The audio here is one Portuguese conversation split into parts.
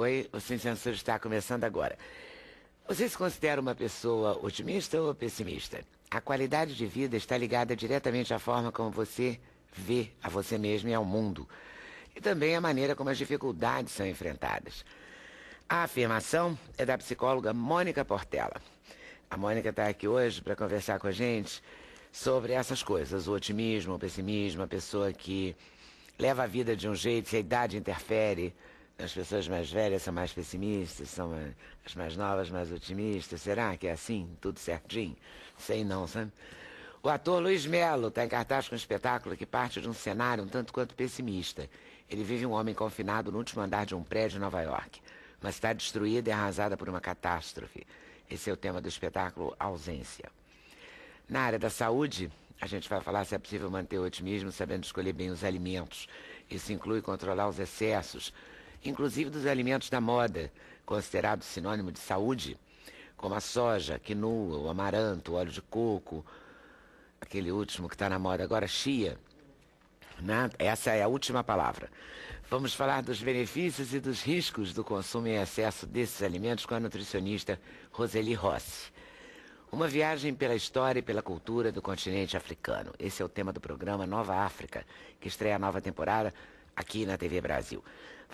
Oi, o Sem Censura está começando agora. Você se considera uma pessoa otimista ou pessimista? A qualidade de vida está ligada diretamente à forma como você vê a você mesmo e ao mundo. E também à maneira como as dificuldades são enfrentadas. A afirmação é da psicóloga Mônica Portela. A Mônica está aqui hoje para conversar com a gente sobre essas coisas, o otimismo, o pessimismo, a pessoa que leva a vida de um jeito, se a idade interfere. As pessoas mais velhas são mais pessimistas, são as mais novas mais otimistas. Será que é assim? Tudo certinho? Sei não, sabe? O ator Luiz Melo está em cartaz com um espetáculo que parte de um cenário um tanto quanto pessimista. Ele vive um homem confinado no último andar de um prédio em Nova York. Uma cidade destruída e arrasada por uma catástrofe. Esse é o tema do espetáculo Ausência. Na área da saúde, a gente vai falar se é possível manter o otimismo sabendo escolher bem os alimentos. Isso inclui controlar os excessos, inclusive dos alimentos da moda, considerados sinônimo de saúde, como a soja, quinoa, o amaranto, o óleo de coco, aquele último que está na moda agora, chia. Né? Essa é a última palavra. Vamos falar dos benefícios e dos riscos do consumo em excesso desses alimentos com a nutricionista Roseli Rossi. Uma viagem pela história e pela cultura do continente africano. Esse é o tema do programa Nova África, que estreia a nova temporada aqui na TV Brasil.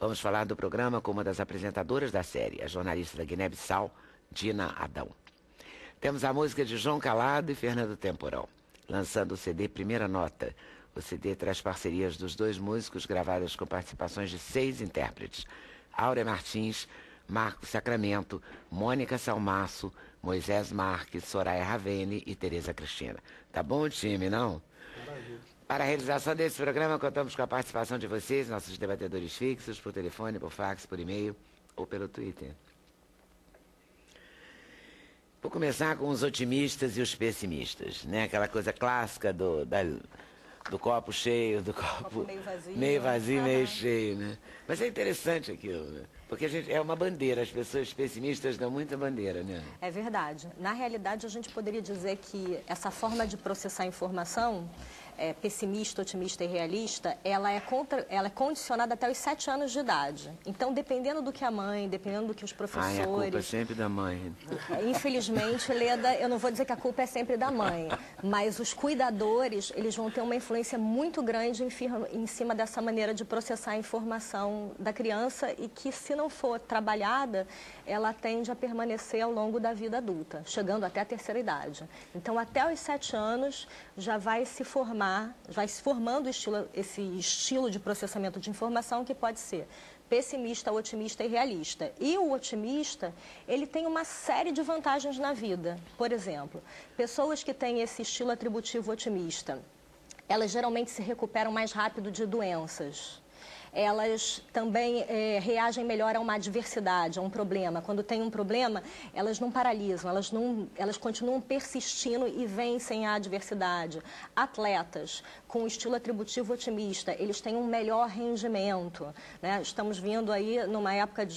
Vamos falar do programa com uma das apresentadoras da série, a jornalista da Guiné-Bissau, Dina Adão. Temos a música de João Calado e Fernando Temporão, lançando o CD Primeira Nota. O CD traz parcerias dos dois músicos gravadas com participações de 6 intérpretes. Áurea Martins, Marco Sacramento, Mônica Salmaço, Moisés Marques, Soraya Ravene e Tereza Cristina. Tá bom o time, não? Para a realização desse programa, contamos com a participação de vocês, nossos debatedores fixos, por telefone, por fax, por e-mail ou pelo Twitter. Vou começar com os otimistas e os pessimistas, né? Aquela coisa clássica do copo cheio, do copo meio vazio, meio cheio, né? Mas é interessante aquilo, né? Porque a gente, é uma bandeira, as pessoas pessimistas dão muita bandeira, né? É verdade. Na realidade, a gente poderia dizer que essa forma de processar informação, pessimista, otimista e realista, ela é condicionada até os 7 anos de idade. Então, dependendo do que a mãe, dependendo do que os professores... a culpa é sempre da mãe. Infelizmente, Leda, eu não vou dizer que a culpa é sempre da mãe, mas os cuidadores, eles vão ter uma influência muito grande em cima dessa maneira de processar a informação da criança e que, se não for trabalhada, ela tende a permanecer ao longo da vida adulta, chegando até a terceira idade. Então, até os 7 anos, já vai se formando esse estilo de processamento de informação que pode ser pessimista, otimista e realista. E o otimista, ele tem uma série de vantagens na vida. Por exemplo, pessoas que têm esse estilo atributivo otimista, elas geralmente se recuperam mais rápido de doenças. Elas também reagem melhor a uma adversidade, a um problema. Quando tem um problema, elas não paralisam, elas continuam persistindo e vencem a adversidade. Atletas com estilo atributivo otimista, eles têm um melhor rendimento, né? Estamos vindo aí numa época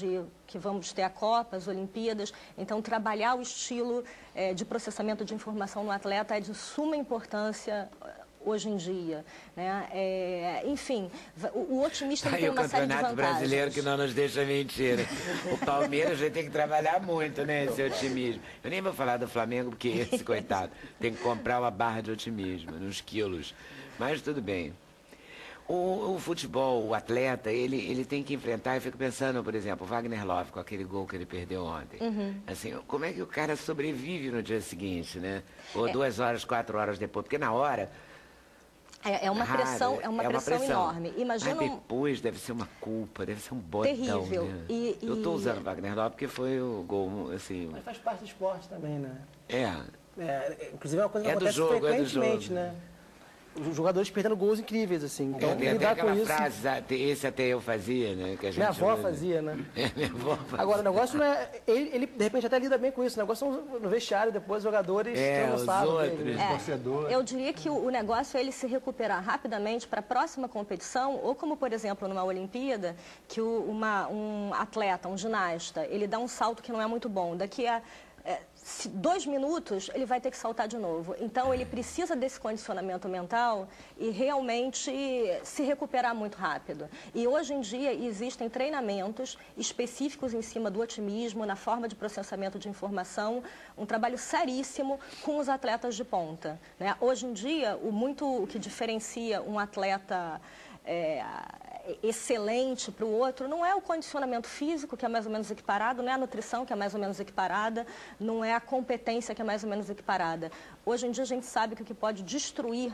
que vamos ter a Copa, as Olimpíadas, então trabalhar o estilo de processamento de informação no atleta é de suma importância hoje em dia, né? Enfim, o otimista tem uma série de vantagens. O campeonato brasileiro que não nos deixa mentir. O Palmeiras vai ter que trabalhar muito, né, esse otimismo. Eu nem vou falar do Flamengo, porque esse, coitado, tem que comprar uma barra de otimismo, nos quilos. Mas tudo bem. O futebol, o atleta, ele tem que enfrentar, eu fico pensando, por exemplo, o Wagner Love, com aquele gol que ele perdeu ontem. Assim, como é que o cara sobrevive no dia seguinte, né? Ou 2 horas, 4 horas depois, porque na hora... É uma pressão enorme. Imagina mas depois deve ser uma culpa, deve ser um botão. Terrível. Né? Eu estou usando o Wagner Love porque foi o gol, assim... Mas faz parte do esporte também, né? Inclusive é uma coisa que acontece frequentemente, né? Os jogadores perdendo gols incríveis, assim. Então, tem até aquela frase, esse até eu fazia, né? Que a gente minha avó fazia, né? Minha avó fazia. Agora, o negócio não é... Ele, de repente, até lida bem com isso. O negócio são no vestiário, depois, os jogadores os outros. Torcedores. Eu diria que o negócio é ele se recuperar rapidamente para a próxima competição, ou como, por exemplo, numa Olimpíada, que um atleta, um ginasta, ele dá um salto que não é muito bom. Daqui a 2 minutos, ele vai ter que saltar de novo. Então, ele precisa desse condicionamento mental e realmente se recuperar muito rápido. E hoje em dia existem treinamentos específicos em cima do otimismo, na forma de processamento de informação, um trabalho seríssimo com os atletas de ponta, né? Hoje em dia, o que diferencia um atleta excelente para o outro não é o condicionamento físico, que é mais ou menos equiparado, não é a nutrição, que é mais ou menos equiparada, não é a competência, que é mais ou menos equiparada. Hoje em dia a gente sabe que o que pode destruir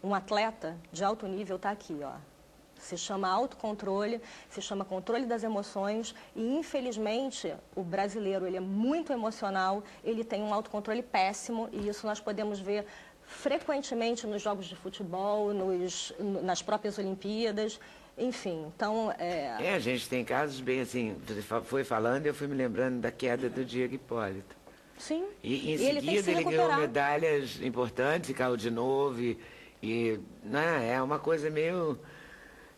um atleta de alto nível está aqui, ó. Se chama autocontrole, se chama controle das emoções e, infelizmente, o brasileiro ele é muito emocional, ele tem um autocontrole péssimo e isso nós podemos ver frequentemente nos jogos de futebol, nas próprias Olimpíadas. Enfim, então... a gente tem casos bem assim, você foi falando e eu fui me lembrando da queda do Diego Hipólito. Sim. E em seguida ele ganhou medalhas importantes e caiu de novo né, é uma coisa meio...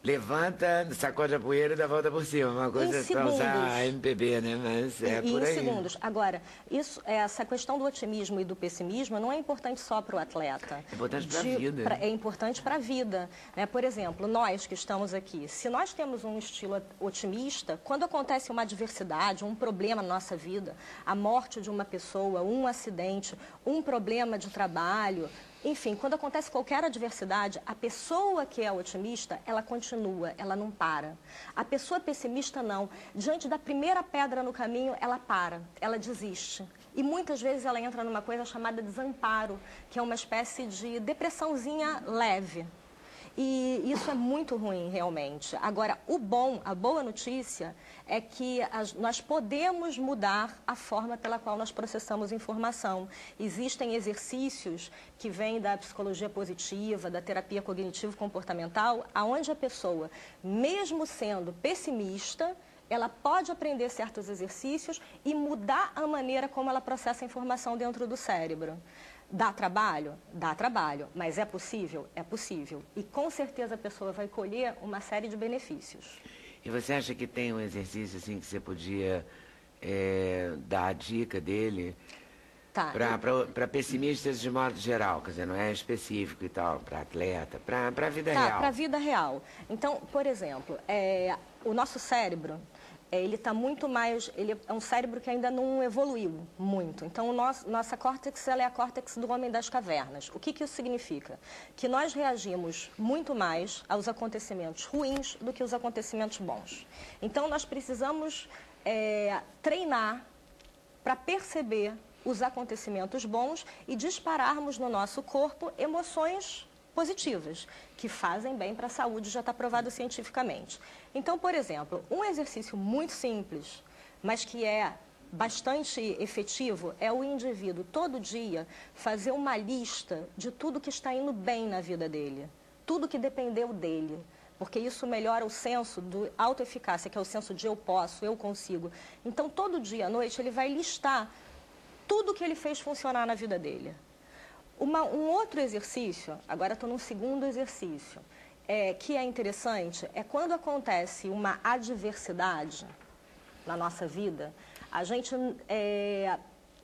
Levanta, sacode a poeira e dá a volta por cima. Uma coisa para usar a MPB, né? Mas é por aí. Em segundos. Agora, essa questão do otimismo e do pessimismo não é importante só para o atleta. É importante para a vida. É importante para a vida, né? Por exemplo, nós que estamos aqui, se nós temos um estilo otimista, quando acontece uma adversidade, um problema na nossa vida, a morte de uma pessoa, um acidente, um problema de trabalho... Enfim, quando acontece qualquer adversidade, a pessoa que é otimista, ela continua, ela não para. A pessoa pessimista, não. Diante da primeira pedra no caminho, ela para, ela desiste. E muitas vezes ela entra numa coisa chamada desamparo, que é uma espécie de depressãozinha leve. E isso é muito ruim, realmente. Agora, a boa notícia é que nós podemos mudar a forma pela qual nós processamos informação. Existem exercícios que vêm da psicologia positiva, da terapia cognitivo-comportamental, onde a pessoa, mesmo sendo pessimista, ela pode aprender certos exercícios e mudar a maneira como ela processa a informação dentro do cérebro. Dá trabalho? Dá trabalho. Mas é possível? É possível. E com certeza a pessoa vai colher uma série de benefícios. E você acha que tem um exercício assim que você podia dar a dica dele para pessimistas de modo geral? Quer dizer, não é específico e tal, para atleta, para a vida real. Para a vida real. Então, por exemplo, o nosso cérebro... ele está muito mais, ele é um cérebro que ainda não evoluiu muito. Então, nossa córtex, ela é a córtex do homem das cavernas. O que isso significa? Que nós reagimos muito mais aos acontecimentos ruins do que os acontecimentos bons. Então, nós precisamos treinar para perceber os acontecimentos bons e dispararmos no nosso corpo emoções positivas, que fazem bem para a saúde, já está provado cientificamente. Então, por exemplo, um exercício muito simples, mas que é bastante efetivo, é o indivíduo, todo dia, fazer uma lista de tudo que está indo bem na vida dele, tudo que dependeu dele, porque isso melhora o senso de autoeficácia, que é o senso de eu posso, eu consigo. Então, todo dia à noite, ele vai listar tudo que ele fez funcionar na vida dele. Um outro exercício, agora estou num segundo exercício, que é interessante, é quando acontece uma adversidade na nossa vida, a gente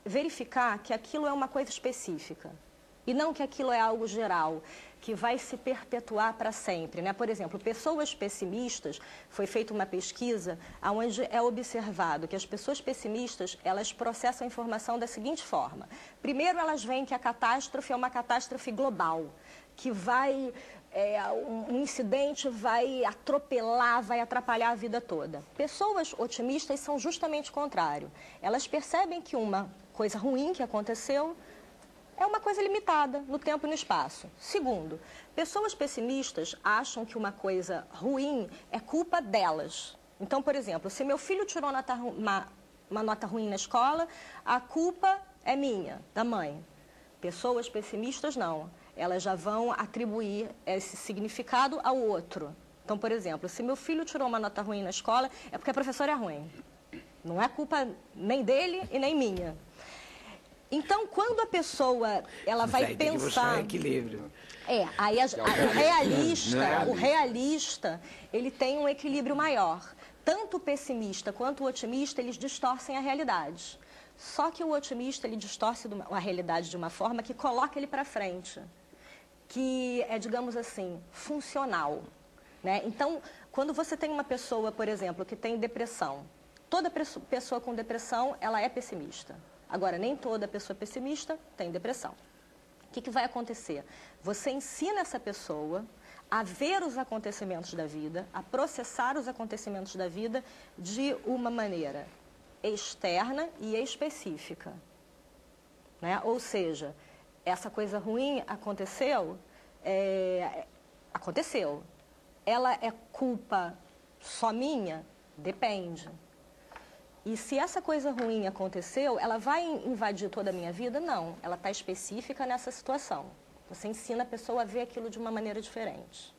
verificar que aquilo é uma coisa específica e não que aquilo é algo geral, que vai se perpetuar para sempre, né? Por exemplo, pessoas pessimistas, foi feita uma pesquisa onde é observado que as pessoas pessimistas, elas processam a informação da seguinte forma. Primeiro, elas veem que a catástrofe é uma catástrofe global, que um incidente vai atropelar, vai atrapalhar a vida toda. Pessoas otimistas são justamente o contrário. Elas percebem que uma coisa ruim que aconteceu é uma coisa limitada no tempo e no espaço. Segundo, pessoas pessimistas acham que uma coisa ruim é culpa delas. Então, por exemplo, se meu filho tirou uma nota ruim na escola, a culpa é minha, da mãe. Pessoas pessimistas não. Elas já vão atribuir esse significado ao outro. Então, por exemplo, se meu filho tirou uma nota ruim na escola, é porque a professora é ruim. Não é culpa nem dele e nem minha. Então, quando a pessoa vai tem pensar... que equilíbrio. Aí o realista, ele tem um equilíbrio maior. Tanto o pessimista quanto o otimista, eles distorcem a realidade. Só que o otimista, ele distorce a realidade de uma forma que coloca ele para frente, que é, digamos assim, funcional, né? Então, quando você tem uma pessoa, por exemplo, que tem depressão, toda pessoa com depressão, ela é pessimista. Agora, nem toda pessoa pessimista tem depressão. O que vai acontecer? Você ensina essa pessoa a ver os acontecimentos da vida, a processar os acontecimentos da vida de uma maneira externa e específica, né? Ou seja, essa coisa ruim aconteceu, aconteceu. Ela é culpa só minha? Depende. E se essa coisa ruim aconteceu, ela vai invadir toda a minha vida? Não, ela está específica nessa situação. Você ensina a pessoa a ver aquilo de uma maneira diferente.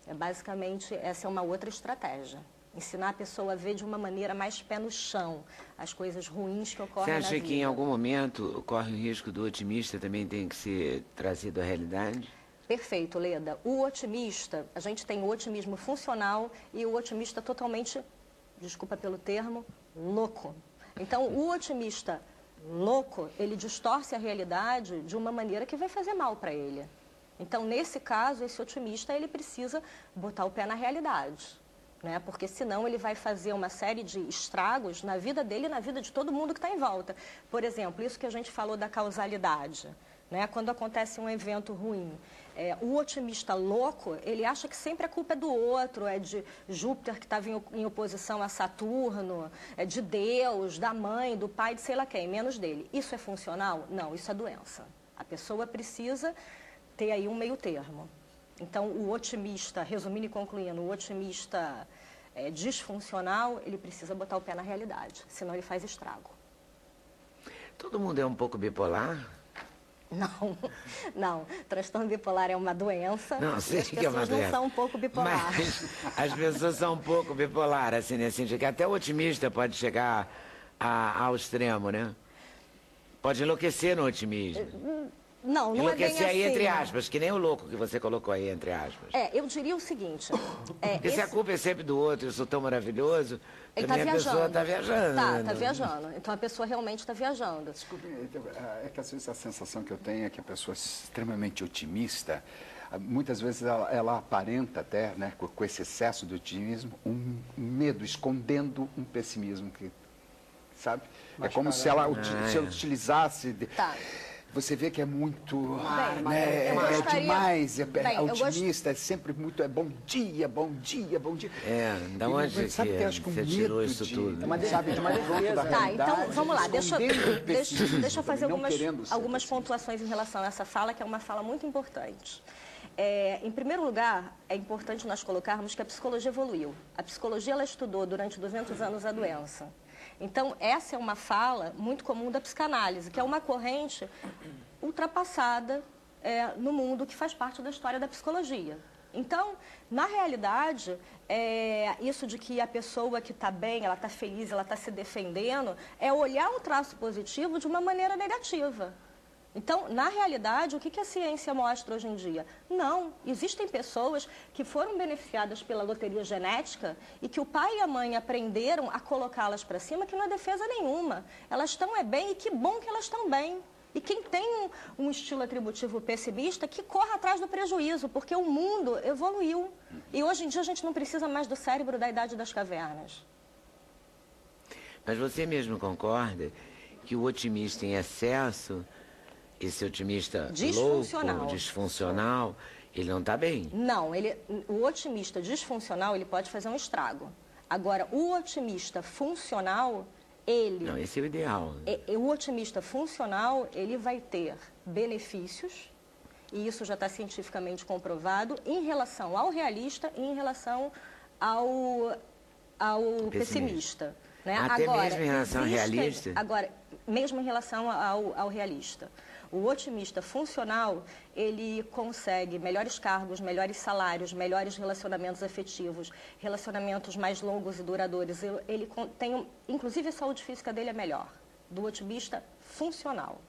Basicamente, essa é uma outra estratégia. Ensinar a pessoa a ver de uma maneira mais pé no chão as coisas ruins que ocorrem na vida. Você acha que em algum momento corre o risco do otimista também tem que ser trazido à realidade? Perfeito, Leda. O otimista, a gente tem o otimismo funcional e o otimista totalmente, desculpa pelo termo, louco. Então, o otimista louco, ele distorce a realidade de uma maneira que vai fazer mal para ele. Então, nesse caso, esse otimista, ele precisa botar o pé na realidade, né? Porque senão ele vai fazer uma série de estragos na vida dele e na vida de todo mundo que está em volta. Por exemplo, isso que a gente falou da causalidade, né? Quando acontece um evento ruim, o otimista louco, ele acha que sempre a culpa é do outro, é de Júpiter que estava em oposição a Saturno, é de Deus, da mãe, do pai, de sei lá quem, menos dele. Isso é funcional? Não, isso é doença. A pessoa precisa ter aí um meio termo. Então, o otimista, resumindo e concluindo, o otimista disfuncional, ele precisa botar o pé na realidade, senão ele faz estrago. Todo mundo é um pouco bipolar? Não, não. Transtorno bipolar é uma doença. Não, sei as que é uma pessoas doença. não são um pouco bipolares. Mas as pessoas são um pouco bipolares, assim, nesse sentido, que até o otimista pode chegar ao extremo, né? Pode enlouquecer no otimismo. Não, não é bem Enlouquecer aí assim, entre né? aspas, que nem o louco que você colocou aí entre aspas. Eu diria o seguinte... Porque se a culpa é sempre do outro, eu sou tão maravilhoso, ele também a pessoa está viajando. Tá viajando. Então a pessoa realmente está viajando. Desculpe, é que às vezes a sensação que eu tenho é que a pessoa é extremamente otimista, muitas vezes ela aparenta até, né, com esse excesso de otimismo, um medo, escondendo um pessimismo que, sabe? É como se ela se ela utilizasse... Tá. Você vê que é muito, Bem, é demais, otimista, é sempre muito, bom dia, bom dia, bom dia. Da onde sabe que acho que você tirou isso tudo? Sabe, de uma defesa. Tá, então vamos lá, deixa eu fazer não algumas pontuações em relação a essa fala, que é uma fala muito importante. Em primeiro lugar, é importante nós colocarmos que a psicologia evoluiu. A psicologia ela estudou durante 200 anos a doença. Então, essa é uma fala muito comum da psicanálise, que é uma corrente ultrapassada no mundo que faz parte da história da psicologia. Então, na realidade, isso de que a pessoa que está bem, ela está feliz, ela está se defendendo, é olhar o traço positivo de uma maneira negativa. Então, na realidade, o que a ciência mostra hoje em dia? Não, existem pessoas que foram beneficiadas pela loteria genética e que o pai e a mãe aprenderam a colocá-las para cima, que não é defesa nenhuma. Elas estão bem e que bom que elas estão bem. E quem tem um estilo atributivo pessimista, que corra atrás do prejuízo, porque o mundo evoluiu. E hoje em dia a gente não precisa mais do cérebro da idade das cavernas. Mas você mesmo concorda que o otimista em excesso... Esse otimista louco, disfuncional, ele não está bem. Não, o otimista disfuncional, ele pode fazer um estrago. Agora, o otimista funcional, ele... Não, esse é o ideal. O otimista funcional, ele vai ter benefícios, e isso já está cientificamente comprovado, em relação ao realista e em relação ao pessimista. Né? Até agora, mesmo em relação ao realista? Agora, mesmo em relação ao realista. O otimista funcional, ele consegue melhores cargos, melhores salários, melhores relacionamentos afetivos, relacionamentos mais longos e duradouros. Ele tem, inclusive, a saúde física dele é melhor. Do otimista funcional.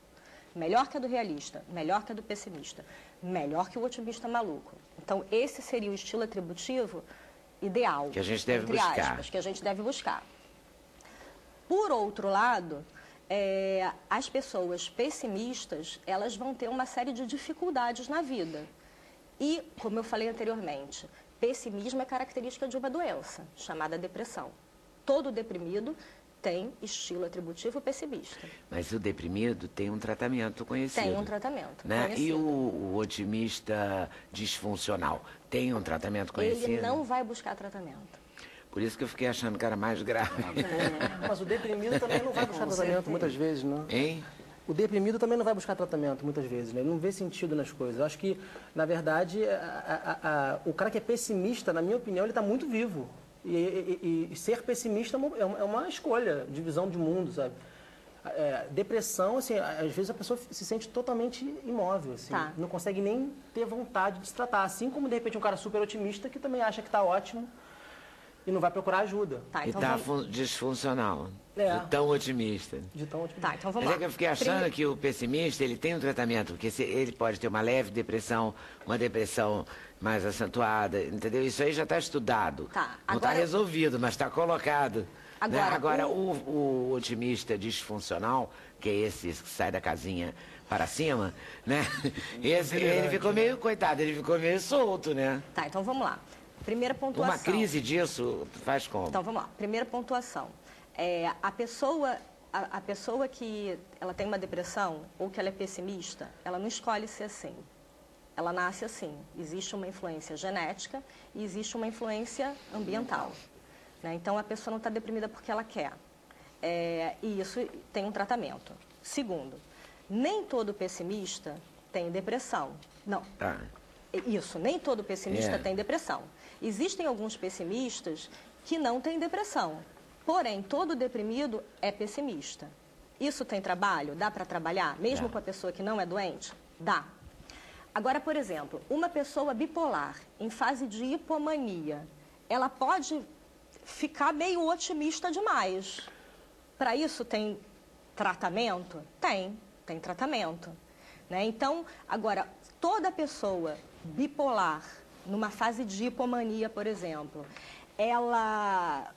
Melhor que a do realista, melhor que a do pessimista, melhor que o otimista maluco. Então, esse seria o estilo atributivo ideal. Que a gente deve buscar. Aspas, que a gente deve buscar. Por outro lado, as pessoas pessimistas, elas vão ter uma série de dificuldades na vida. E, como eu falei anteriormente, pessimismo é característica de uma doença, chamada depressão. Todo deprimido tem estilo atributivo pessimista. Mas o deprimido tem um tratamento conhecido. Tem um tratamento né? E conhecido. o otimista disfuncional tem um tratamento conhecido? Ele não vai buscar tratamento. Por isso que eu fiquei achando que era mais grave. Mas o deprimido também não vai buscar tratamento muitas vezes, né? Hein? O deprimido também não vai buscar tratamento muitas vezes, né? Ele não vê sentido nas coisas. Eu acho que, na verdade, o cara que é pessimista, na minha opinião, ele está muito vivo. E ser pessimista é uma escolha de visão de mundo, sabe? Depressão, assim, às vezes a pessoa se sente totalmente imóvel, assim, não consegue nem ter vontade de se tratar. Assim como, de repente, um cara super otimista que também acha que está ótimo e não vai procurar ajuda. E está disfuncional, de tão otimista. Tá, então vamos Mas lá. é que eu fiquei achando que o pessimista, ele tem um tratamento, porque ele pode ter uma leve depressão, uma depressão mais acentuada, entendeu? Isso aí já está estudado. Não está resolvido, mas está colocado. Agora, o otimista disfuncional, que é esse que sai da casinha para cima, né? Ele ficou meio, coitado, ele ficou meio solto, né? Tá, então vamos lá. Primeira pontuação. Uma crise disso faz como? Então vamos lá. Primeira pontuação. A pessoa que ela tem uma depressão ou que ela é pessimista, ela não escolhe ser assim. Ela nasce assim. Existe uma influência genética e existe uma influência ambiental. Né? Então, a pessoa não está deprimida porque ela quer. E isso tem um tratamento. Segundo, nem todo pessimista tem depressão. Não. Isso, nem todo pessimista tem depressão. Existem alguns pessimistas que não têm depressão. Porém, todo deprimido é pessimista. Isso tem trabalho? Dá para trabalhar? Mesmo com a pessoa que não é doente? Dá. Agora, por exemplo, uma pessoa bipolar, em fase de hipomania, ela pode ficar meio otimista demais. Para isso tem tratamento? Tem tratamento. Né? Então, agora, toda pessoa bipolar, numa fase de hipomania, por exemplo, ela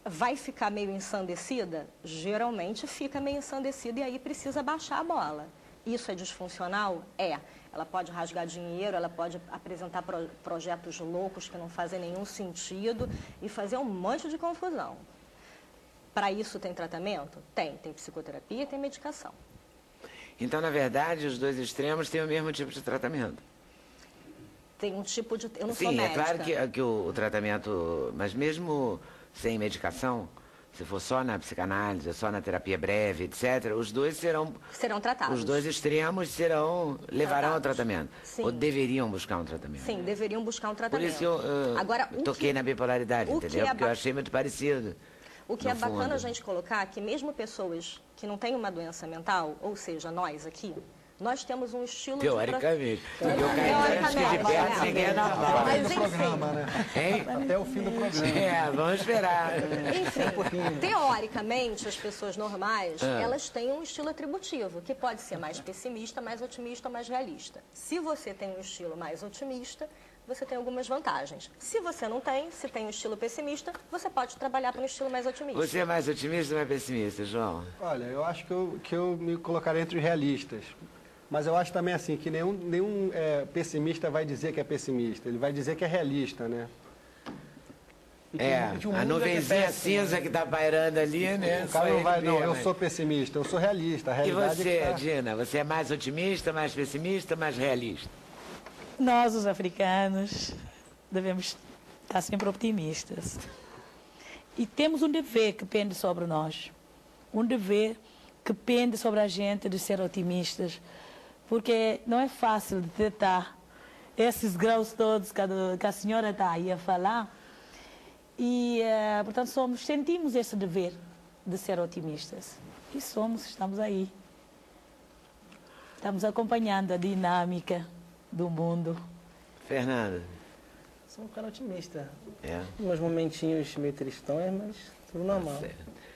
vai ficar meio ensandecida? Geralmente fica meio ensandecida e aí precisa baixar a bola. Isso é disfuncional? Ela pode rasgar dinheiro, ela pode apresentar projetos loucos que não fazem nenhum sentido e fazer um monte de confusão. Para isso tem tratamento? Tem psicoterapia e tem medicação. Então, na verdade, os dois extremos têm o mesmo tipo de tratamento. Tem um tipo de... Eu não sou Sim, médica. é claro que o tratamento... Mas mesmo sem medicação, se for só na psicanálise, só na terapia breve, etc., os dois serão tratados. Os dois extremos levarão ao tratamento. Sim. Ou deveriam buscar um tratamento. Sim, deveriam buscar um tratamento. Por isso que eu Agora, toquei na bipolaridade, entendeu? Porque eu achei muito parecido. O que é bacana a gente colocar é que mesmo pessoas que não têm uma doença mental, ou seja, nós aqui, nós temos um estilo Teoricamente. Teoricamente. De perto, ninguém é normal. Mas, enfim, Até o fim do programa. Vamos esperar. enfim, teoricamente, as pessoas normais, elas têm um estilo atributivo, que pode ser mais pessimista, mais otimista, mais realista. Se você tem um estilo mais otimista, você tem algumas vantagens. Se você não tem, se tem um estilo pessimista, você pode trabalhar para um estilo mais otimista. Você é mais otimista ou mais pessimista, João? Olha, eu acho que eu me colocaria entre os realistas. Mas eu acho também assim, que nenhum pessimista vai dizer que é pessimista. Ele vai dizer que é realista, né? A nuvenzinha cinza que está pairando ali, né? O cara não vai, eu sou pessimista, eu sou realista. A realidade e você, Dina, você é mais otimista, mais pessimista, mais realista? Nós, os africanos, devemos estar sempre optimistas. E temos um dever que pende sobre nós. Um dever que pende sobre a gente de ser otimistas. Porque não é fácil de detectar esses graus todos que a senhora está aí a falar. E, portanto, sentimos esse dever de ser otimistas. E estamos aí. Estamos acompanhando a dinâmica do mundo. Fernanda? Sou um cara otimista. É? Uns momentinhos meio tristões, mas tudo normal.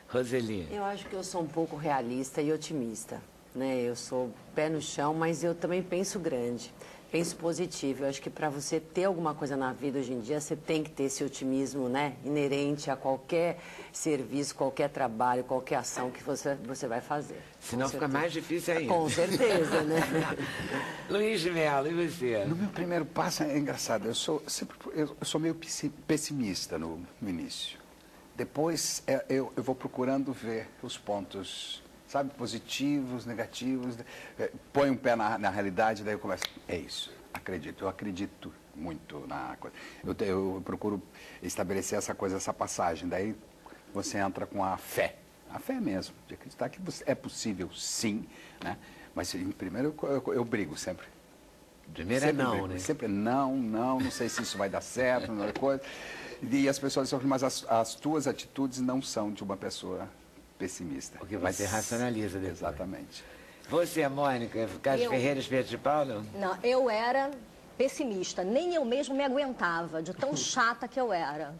Roseli? Eu acho que eu sou um pouco realista e otimista. Né? Eu sou pé no chão, mas eu também penso grande. Penso positivo. Eu acho que para você ter alguma coisa na vida hoje em dia, você tem que ter esse otimismo, né? Inerente a qualquer serviço, qualquer trabalho, qualquer ação que você vai fazer. Senão fica mais difícil ainda. Com certeza, né? Luiz de Mello, e você? No meu primeiro passo é engraçado, eu sou meio pessimista no início. Depois eu vou procurando ver os pontos, sabe, positivos, negativos, põe um pé na realidade, daí eu começo, é isso, eu acredito muito na coisa. Eu procuro estabelecer essa coisa, essa passagem, daí você entra com a fé mesmo, de acreditar que é possível sim, né? Mas primeiro eu brigo sempre. Primeiro é não, né? Sempre não sei se isso vai dar certo, não é coisa. E as pessoas dizem, mas as tuas atitudes não são de uma pessoa pessimista. Porque você racionaliza depois. Exatamente. Você, Mônica, Carlos Ferreira, Espírito de Paulo? Não, eu era pessimista, nem eu mesmo me aguentava, de tão chata que eu era.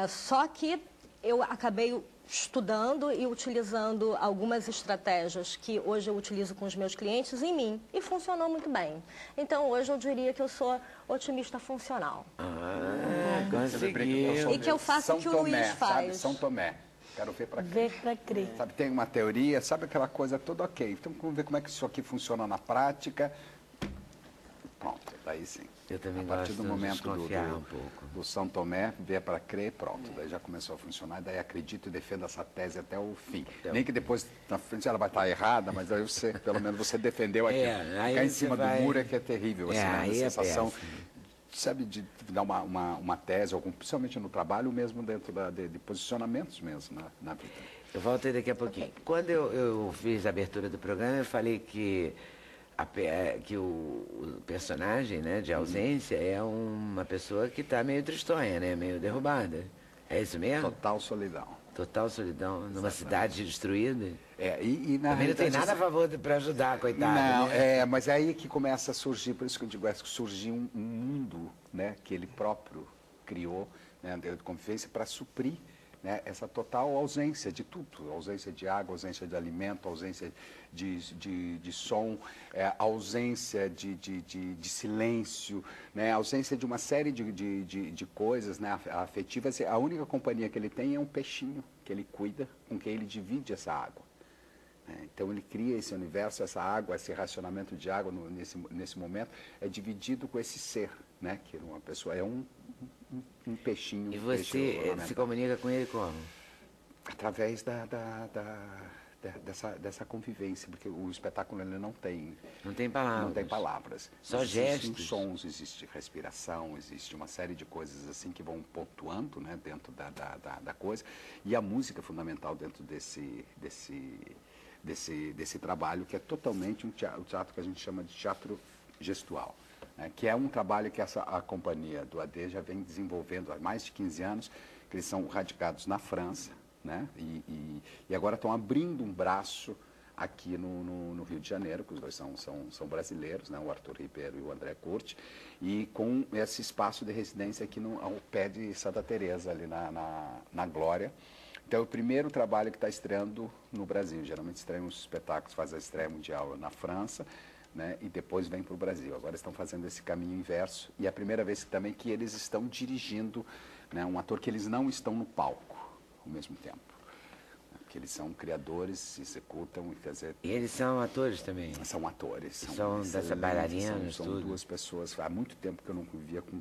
Só que eu acabei estudando e utilizando algumas estratégias que hoje eu utilizo com os meus clientes em mim, e funcionou muito bem. Então, hoje eu diria que eu sou otimista funcional. Conseguiu. E que eu faço o que o Luiz faz. Sabe, São Tomé. Quero ver para crer. Ver para crer. Sabe, tem uma teoria, sabe aquela coisa toda ok. Então, vamos ver como é que isso aqui funciona na prática. Pronto, daí sim. Eu também a partir gosto do momento de desconfiar um pouco. do São Tomé, ver para crer, pronto. Daí já começou a funcionar, daí acredito e defendo essa tese até o fim. Nem que depois, na frente, ela vai estar errada, mas aí você, pelo menos você defendeu aquilo. Aí ficar em cima vai... do muro é que é terrível, assim, né? A sensação, péssimo. sabe, de dar uma tese, principalmente no trabalho, mesmo dentro de posicionamentos mesmo na vida. Eu volto aí daqui a pouquinho. Quando eu fiz a abertura do programa, eu falei que o personagem, né, de ausência é uma pessoa que está meio tristonha, né, meio derrubada. É isso mesmo? Total solidão. Total solidão numa cidade destruída. E na Também não tem nada a favor para ajudar, coitado. Não, né? Mas é aí que começa a surgir, por isso que eu digo, surgir um mundo, né, que ele próprio criou, né, de convivência para suprir, né, essa total ausência de tudo, ausência de água, ausência de alimento, ausência de som, ausência de silêncio, né, ausência de uma série de coisas, né, afetivas. A única companhia que ele tem é um peixinho que ele cuida, com quem ele divide essa água. Então ele cria esse universo, essa água, esse racionamento de água nesse momento é dividido com esse ser, né, que uma pessoa é um peixinho. E você se comunica com ele como? Através dessa convivência, porque o espetáculo ele não tem palavras. Não tem palavras. Só gestos. Existem sons, existe respiração, existe uma série de coisas assim que vão pontuando, né, dentro da coisa. E a música é fundamental dentro desse trabalho, que é totalmente o teatro que a gente chama de teatro gestual. Que é um trabalho que a companhia do AD já vem desenvolvendo há mais de 15 anos, que eles são radicados na França, né? E agora estão abrindo um braço aqui no Rio de Janeiro, que os dois são brasileiros, né? O Arthur Ribeiro e o André Curti, e com esse espaço de residência aqui ao pé de Santa Teresa, ali na Glória. Então, é o primeiro trabalho que está estreando no Brasil. Geralmente estreiam os espetáculos, faz a estreia mundial na França, né, e depois vem para o Brasil. Agora estão fazendo esse caminho inverso, e é a primeira vez também que eles estão dirigindo, né, um ator que eles não estão no palco ao mesmo tempo. Que eles são criadores, executam e fazer... E eles são atores também? São atores. São dessa bailarinas, são duas pessoas. Há muito tempo que eu não vivia com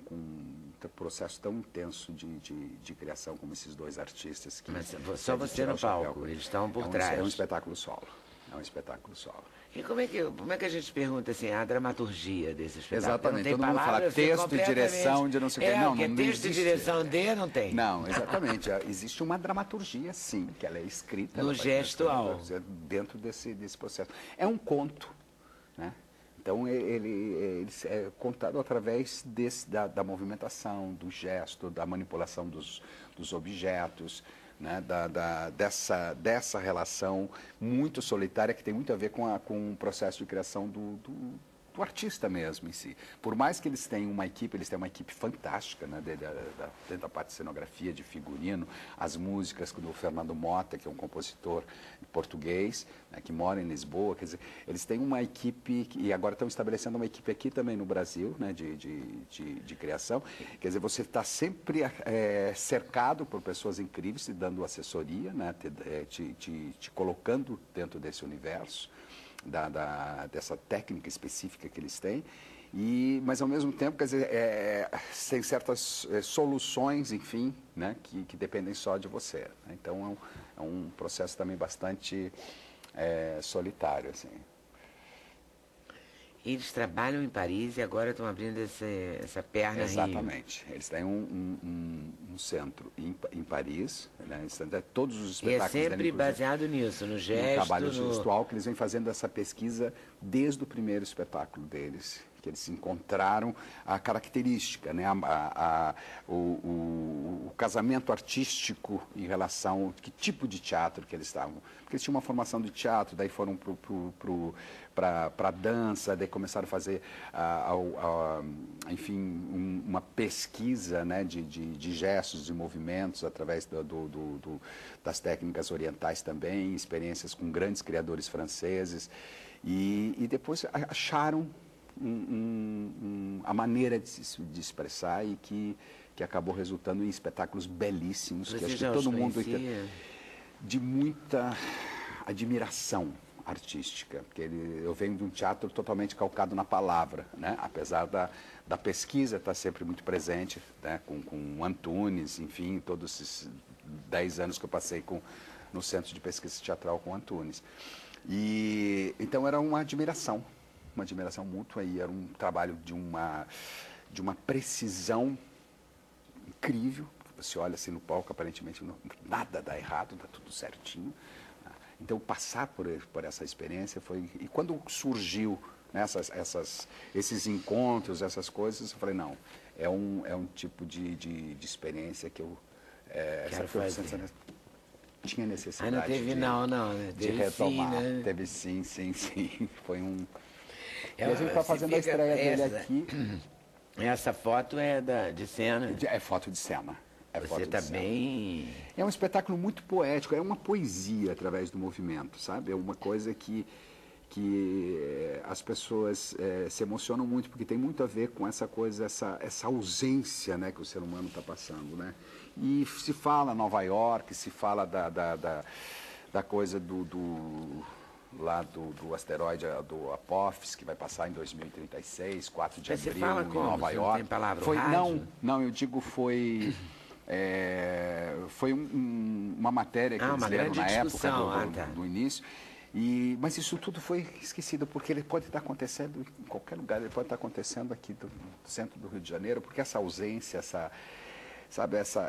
um processo tão intenso de criação como esses dois artistas. Mas só você no palco, eles estão por trás. É um espetáculo solo. É um espetáculo solo. E como é que a gente pergunta assim, a dramaturgia desse espetáculo? Exatamente, não tem todo mundo fala texto e direção de não sei o quê. Não, não texto e direção de não tem. Não, exatamente. Existe uma dramaturgia, sim, que ela é escrita. No gestual. Dentro desse processo. É um conto, né? Então, ele é contado através da movimentação, do gesto, da manipulação dos objetos, né, dessa relação muito solitária que tem muito a ver com o processo de criação do artista mesmo em si. Por mais que eles tenham uma equipe fantástica, né, dentro da parte de cenografia, de figurino, as músicas do Fernando Mota, que é um compositor português, né, que mora em Lisboa, quer dizer, eles têm uma equipe, e agora estão estabelecendo uma equipe aqui também no Brasil, né, de criação. Quer dizer, você está sempre cercado por pessoas incríveis, te dando assessoria, né, te colocando dentro desse universo. Dessa técnica específica que eles têm, mas ao mesmo tempo, quer dizer, tem certas soluções, enfim, né, que dependem só de você. Né? Então é um processo também bastante solitário, assim. Eles trabalham em Paris e agora estão abrindo essa perna. Exatamente. Eles têm um centro em Paris, né? Todos os espetáculos. E é sempre baseado nisso, no gesto, no trabalho gestual, que eles vêm fazendo essa pesquisa desde o primeiro espetáculo deles, que eles encontraram a característica, né? O casamento artístico em relação ao que tipo de teatro que eles estavam. Porque eles tinham uma formação de teatro, daí foram para a dança, daí começaram a fazer, enfim, uma pesquisa, né, de gestos, de movimentos, através das técnicas orientais também, experiências com grandes criadores franceses, e depois acharam a maneira de expressar e que acabou resultando em espetáculos belíssimos. Você que acho que já todo os mundo conhecia? de muita admiração artística, porque eu venho de um teatro totalmente calcado na palavra, né? Apesar da pesquisa estar sempre muito presente, né? Com Antunes, enfim, todos esses 10 anos que eu passei no Centro de Pesquisa Teatral com Antunes. E então era uma admiração mútua, e era um trabalho de uma precisão incrível. Você olha assim no palco, aparentemente nada dá errado, dá tudo certinho. Então, passar por essa experiência foi... E quando surgiu, né, esses encontros, essas coisas, eu falei, não, é um tipo de experiência que eu... Quero fazer. Tinha necessidade não teve né? de retomar. Sim, né? Teve sim. Foi um... E a gente está fazendo a estreia dele aqui. Essa foto é de cena? É foto de cena. Você está bem... É um espetáculo muito poético, é uma poesia através do movimento, sabe? É uma coisa que as pessoas se emocionam muito, porque tem muito a ver com essa coisa, essa ausência, né, que o ser humano está passando, né? E se fala Nova York, se fala da coisa do asteroide, do Apophis, que vai passar em 2036, 4 de abril, fala em como? Nova Você não York. tem palavra, Foi, rádio? não, eu digo foi... foi uma matéria que eles leram na época do início, mas isso tudo foi esquecido, porque ele pode estar acontecendo em qualquer lugar, ele pode estar acontecendo aqui no centro do Rio de Janeiro, porque essa ausência,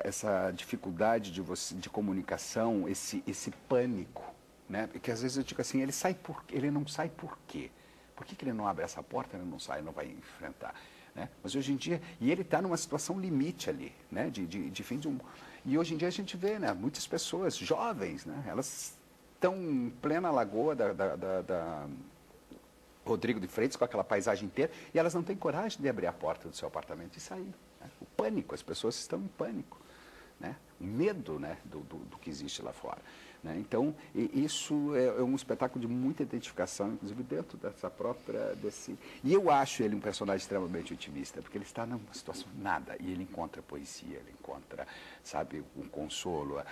essa dificuldade de comunicação, esse pânico, né? Porque às vezes eu digo assim, ele não sai por quê? Por que ele não abre essa porta, ele não sai, não vai enfrentar? Né? Mas hoje em dia, e ele está numa situação limite ali, né? de fim de um... E hoje em dia a gente vê, né, muitas pessoas jovens, né, elas estão em plena lagoa da Rodrigo de Freitas, com aquela paisagem inteira, e elas não têm coragem de abrir a porta do seu apartamento e sair. Né? O pânico, as pessoas estão em pânico, né? O medo, né, do que existe lá fora. Né? Então, isso é um espetáculo de muita identificação, inclusive dentro dessa própria... E eu acho ele um personagem extremamente otimista, porque ele está numa situação nada, e ele encontra poesia, ele encontra, sabe, um consolo,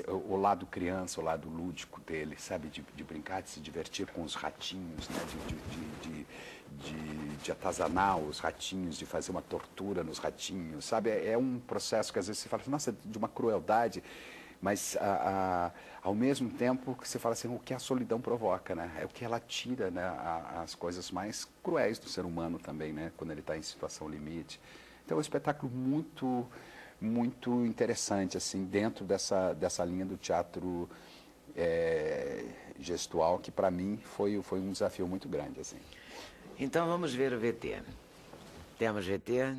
o lado criança, o lado lúdico dele, sabe, de brincar, de se divertir com os ratinhos, né? de atazanar os ratinhos, de fazer uma tortura nos ratinhos, sabe? É um processo que às vezes você fala, nossa, de uma crueldade, mas ao mesmo tempo que você fala assim, o que a solidão provoca, né? É o que ela tira, né? As coisas mais cruéis do ser humano também, né? Quando ele está em situação limite. Então é um espetáculo muito, muito interessante, assim, dentro dessa linha do teatro gestual, que para mim foi um desafio muito grande, assim. Então vamos ver o VT. Temos VT?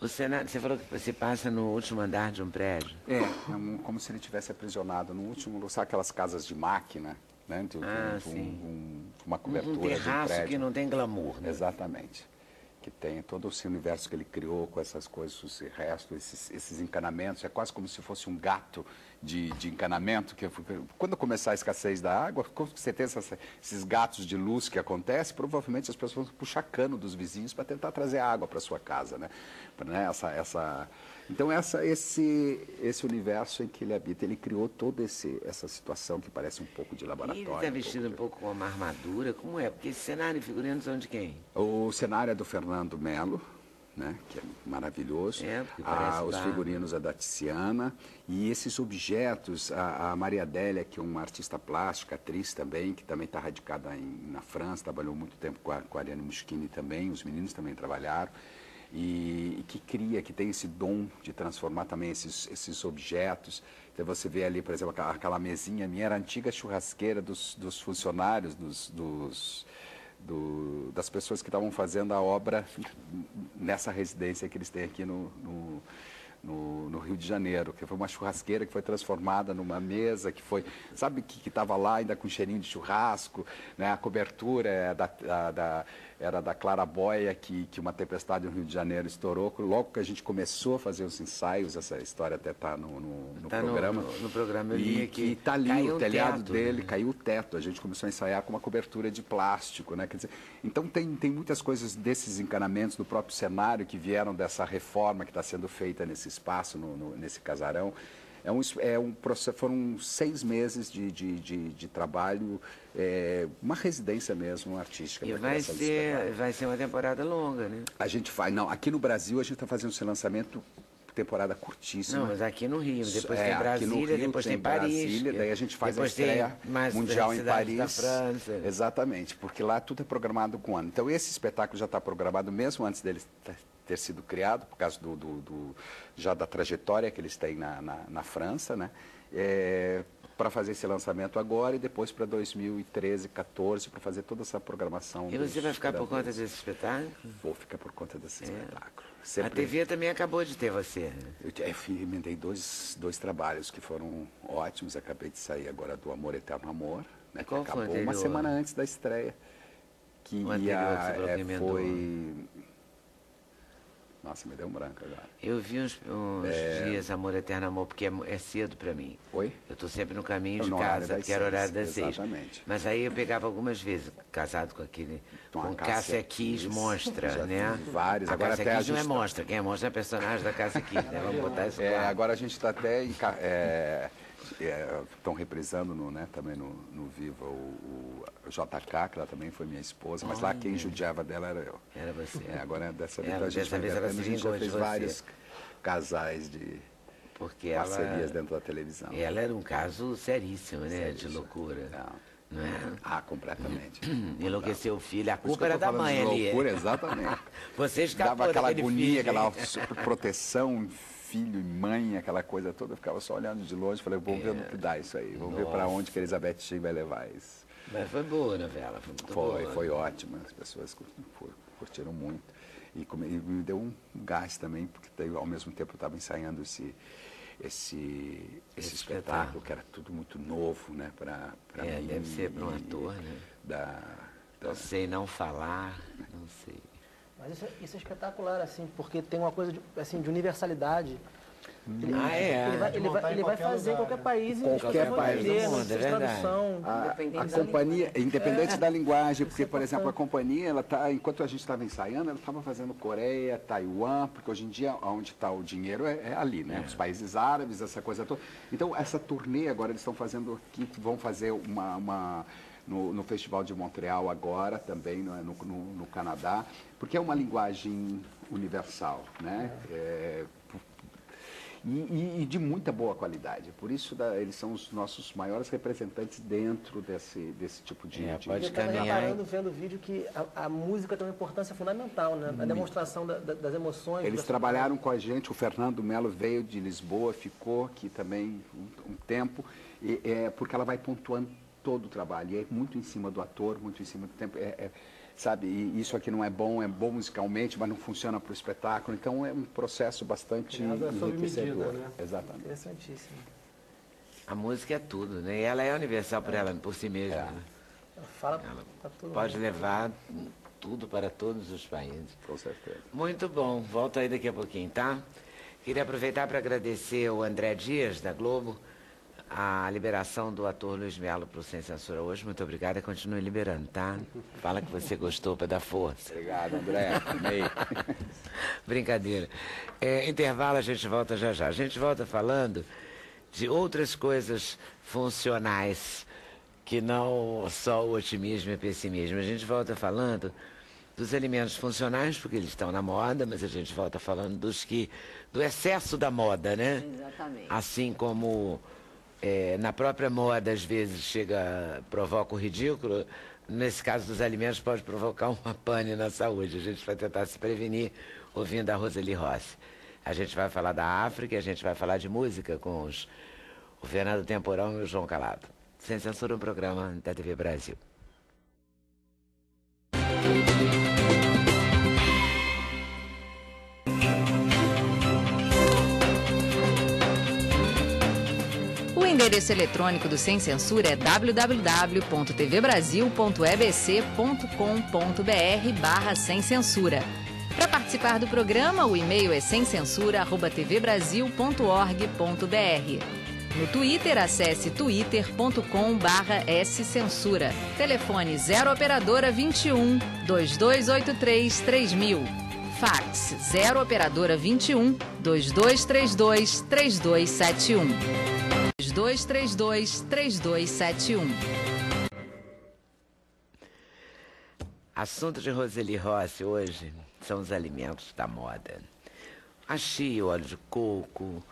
O cenário, você falou que você passa no último andar de um prédio. Como se ele tivesse aprisionado no último, sabe aquelas casas de máquina, né? Sim. Uma cobertura Um terraço de um prédio. que não tem glamour, né? Exatamente. Que tem todo esse universo que ele criou com essas coisas, esse resto, esses encanamentos. É quase como se fosse um gato de encanamento. Quando começar a escassez da água, quando você tem esses gatos de luz que acontecem, provavelmente as pessoas vão puxar cano dos vizinhos para tentar trazer água para sua casa, né? Então, esse universo em que ele habita, ele criou toda essa situação que parece um pouco de E laboratório. ele está vestido um pouco com uma armadura, como é? Porque esse cenário e figurinos são de quem? O cenário é do Fernando Melo, né, que é maravilhoso. Porque parece Os figurinos é da Tiziana. E esses objetos, a Maria Adélia, que é uma artista plástica, atriz também, que também está radicada na França, trabalhou muito tempo com a Ariane Muschini também, os meninos também trabalharam. E que tem esse dom de transformar também esses objetos. Então você vê ali, por exemplo, aquela mesinha minha, era a antiga churrasqueira dos funcionários, das pessoas que estavam fazendo a obra nessa residência que eles têm aqui no Rio de Janeiro, que foi uma churrasqueira que foi transformada numa mesa, que foi, sabe, que estava lá ainda com cheirinho de churrasco, né? A cobertura era da Claraboia, que uma tempestade no Rio de Janeiro estourou. Logo que a gente começou a fazer os ensaios, essa história até está no programa. No programa eu li que está ali, o telhado dele, caiu o teto. A gente começou a ensaiar com uma cobertura de plástico, né? Quer dizer, então tem muitas coisas desses encanamentos do próprio cenário que vieram dessa reforma que está sendo feita nesse espaço, nesse casarão. Foram 6 meses de trabalho, uma residência mesmo artística. E vai ser uma temporada longa, né? A gente faz, não, aqui no Brasil a gente está fazendo esse lançamento temporada curtíssima. Não, mas aqui no Rio, depois tem Brasília, depois tem Paris. Brasília, daí a gente faz a estreia mundial em Paris. Da França. Exatamente, porque lá tudo é programado com ano. Então esse espetáculo já está programado mesmo antes dele ter sido criado, por causa já da trajetória que eles têm na França, né? Para fazer esse lançamento agora e depois para 2013, 2014, para fazer toda essa programação. E você vai ficar por conta desse espetáculo? Vou ficar por conta desse espetáculo. A TV também acabou de ter você. Eu emendei dois trabalhos que foram ótimos. Acabei de sair agora do Amor Eterno Amor, né, que acabou uma semana antes da estreia. Que foi... Nossa, me deu um branco agora. Eu vi uns dias Amor Eterno Amor, porque é cedo para mim. Oi? Eu estou sempre no caminho de casa, que era horário das 6. Exatamente. Mas aí eu pegava algumas vezes, casado com com Cássia Kiss monstra, né? Vários. Agora Cássia Kiss não é monstra, quem é monstra é a personagem da Cássia Kiss, né? Vamos botar isso claro. Agora a gente está até estão reprisando também no Viva o JK, que ela também foi minha esposa, mas lá quem judiava dela era eu. Era você. Agora dessa vez a gente já fez vários casais de parcerias dentro da televisão. Ela era um caso seríssimo, né? De loucura. Não é? Completamente. Enlouqueceu o filho. A culpa era da mãe ali. Loucura, exatamente. Você escapou dava aquela filho, agonia, aquela proteção, filho e mãe, aquela coisa toda. Eu ficava só olhando de longe, falei, vamos ver no que dá isso aí. Vamos ver para onde que a Elizabeth Sheen vai levar isso. Mas foi boa a novela, foi muito boa. Foi ótima, as pessoas curtiram muito. E me deu um gás também, porque ao mesmo tempo eu estava ensaiando esse espetáculo, que era tudo muito novo, né, para mim. Deve ser para um ator, né? Não sei não falar, não sei. Mas isso é espetacular, assim, porque tem uma coisa de universalidade. Ele vai fazer em qualquer país. Qualquer país do mundo, é verdade. A companhia, independente da linguagem, porque, por exemplo, a companhia, enquanto a gente estava ensaiando, ela estava fazendo Coreia, Taiwan, porque hoje em dia, onde está o dinheiro é ali, né? Os países árabes, essa coisa toda. Então, essa turnê agora eles estão fazendo aqui, vão fazer no Festival de Montreal agora, também no Canadá, porque é uma linguagem universal, né? E de muita boa qualidade. Por isso eles são os nossos maiores representantes dentro desse tipo de... Pode caminhar. Eu vendo o vídeo que a música tem uma importância fundamental, né? Na demonstração das emoções. Eles trabalharam com a gente, o Fernando Melo veio de Lisboa, ficou aqui também um tempo, porque ela vai pontuando todo o trabalho. E é muito em cima do ator, muito em cima do tempo. sabe, e isso aqui não é bom musicalmente, mas não funciona para o espetáculo. Então é um processo bastante enriquecedor. Né? Exatamente. Interessantíssimo. A música é tudo, né? E ela é universal por si mesma. Né? Fala pra todo Pode mundo. levar tudo para todos os países. Com certeza. Muito bom. Volto aí daqui a pouquinho, tá? Queria aproveitar para agradecer ao André Dias, da Globo, a liberação do ator Luiz Melo para o Sem Censura hoje. Muito obrigada. Continue liberando, tá? Fala que você gostou para dar força. Obrigado, André. Amei. Brincadeira. Intervalo, a gente volta já já. A gente volta falando de outras coisas funcionais, que não só o otimismo e o pessimismo. A gente volta falando dos alimentos funcionais, porque eles estão na moda, mas a gente volta falando do excesso da moda, né? Exatamente. Assim como na própria moda, às vezes, provoca o ridículo, nesse caso dos alimentos pode provocar uma pane na saúde. A gente vai tentar se prevenir ouvindo a Roseli Rossi. A gente vai falar da África e a gente vai falar de música com o Fernando Temporão e o João Calado. Sem Censura, um programa da TV Brasil. O endereço eletrônico do Sem Censura é www.tvbrasil.ebc.com.br/sem censura. Para participar do programa, o e-mail é semcensura@tvbrasil.org.br. No Twitter, acesse twitter.com/scensura. Telefone 0 operadora 21 2283 3000. Fax 0 operadora 21 2232 3271. 2232 3271. Assunto de Roseli Rossi hoje são os alimentos da moda. A chia, o óleo de coco,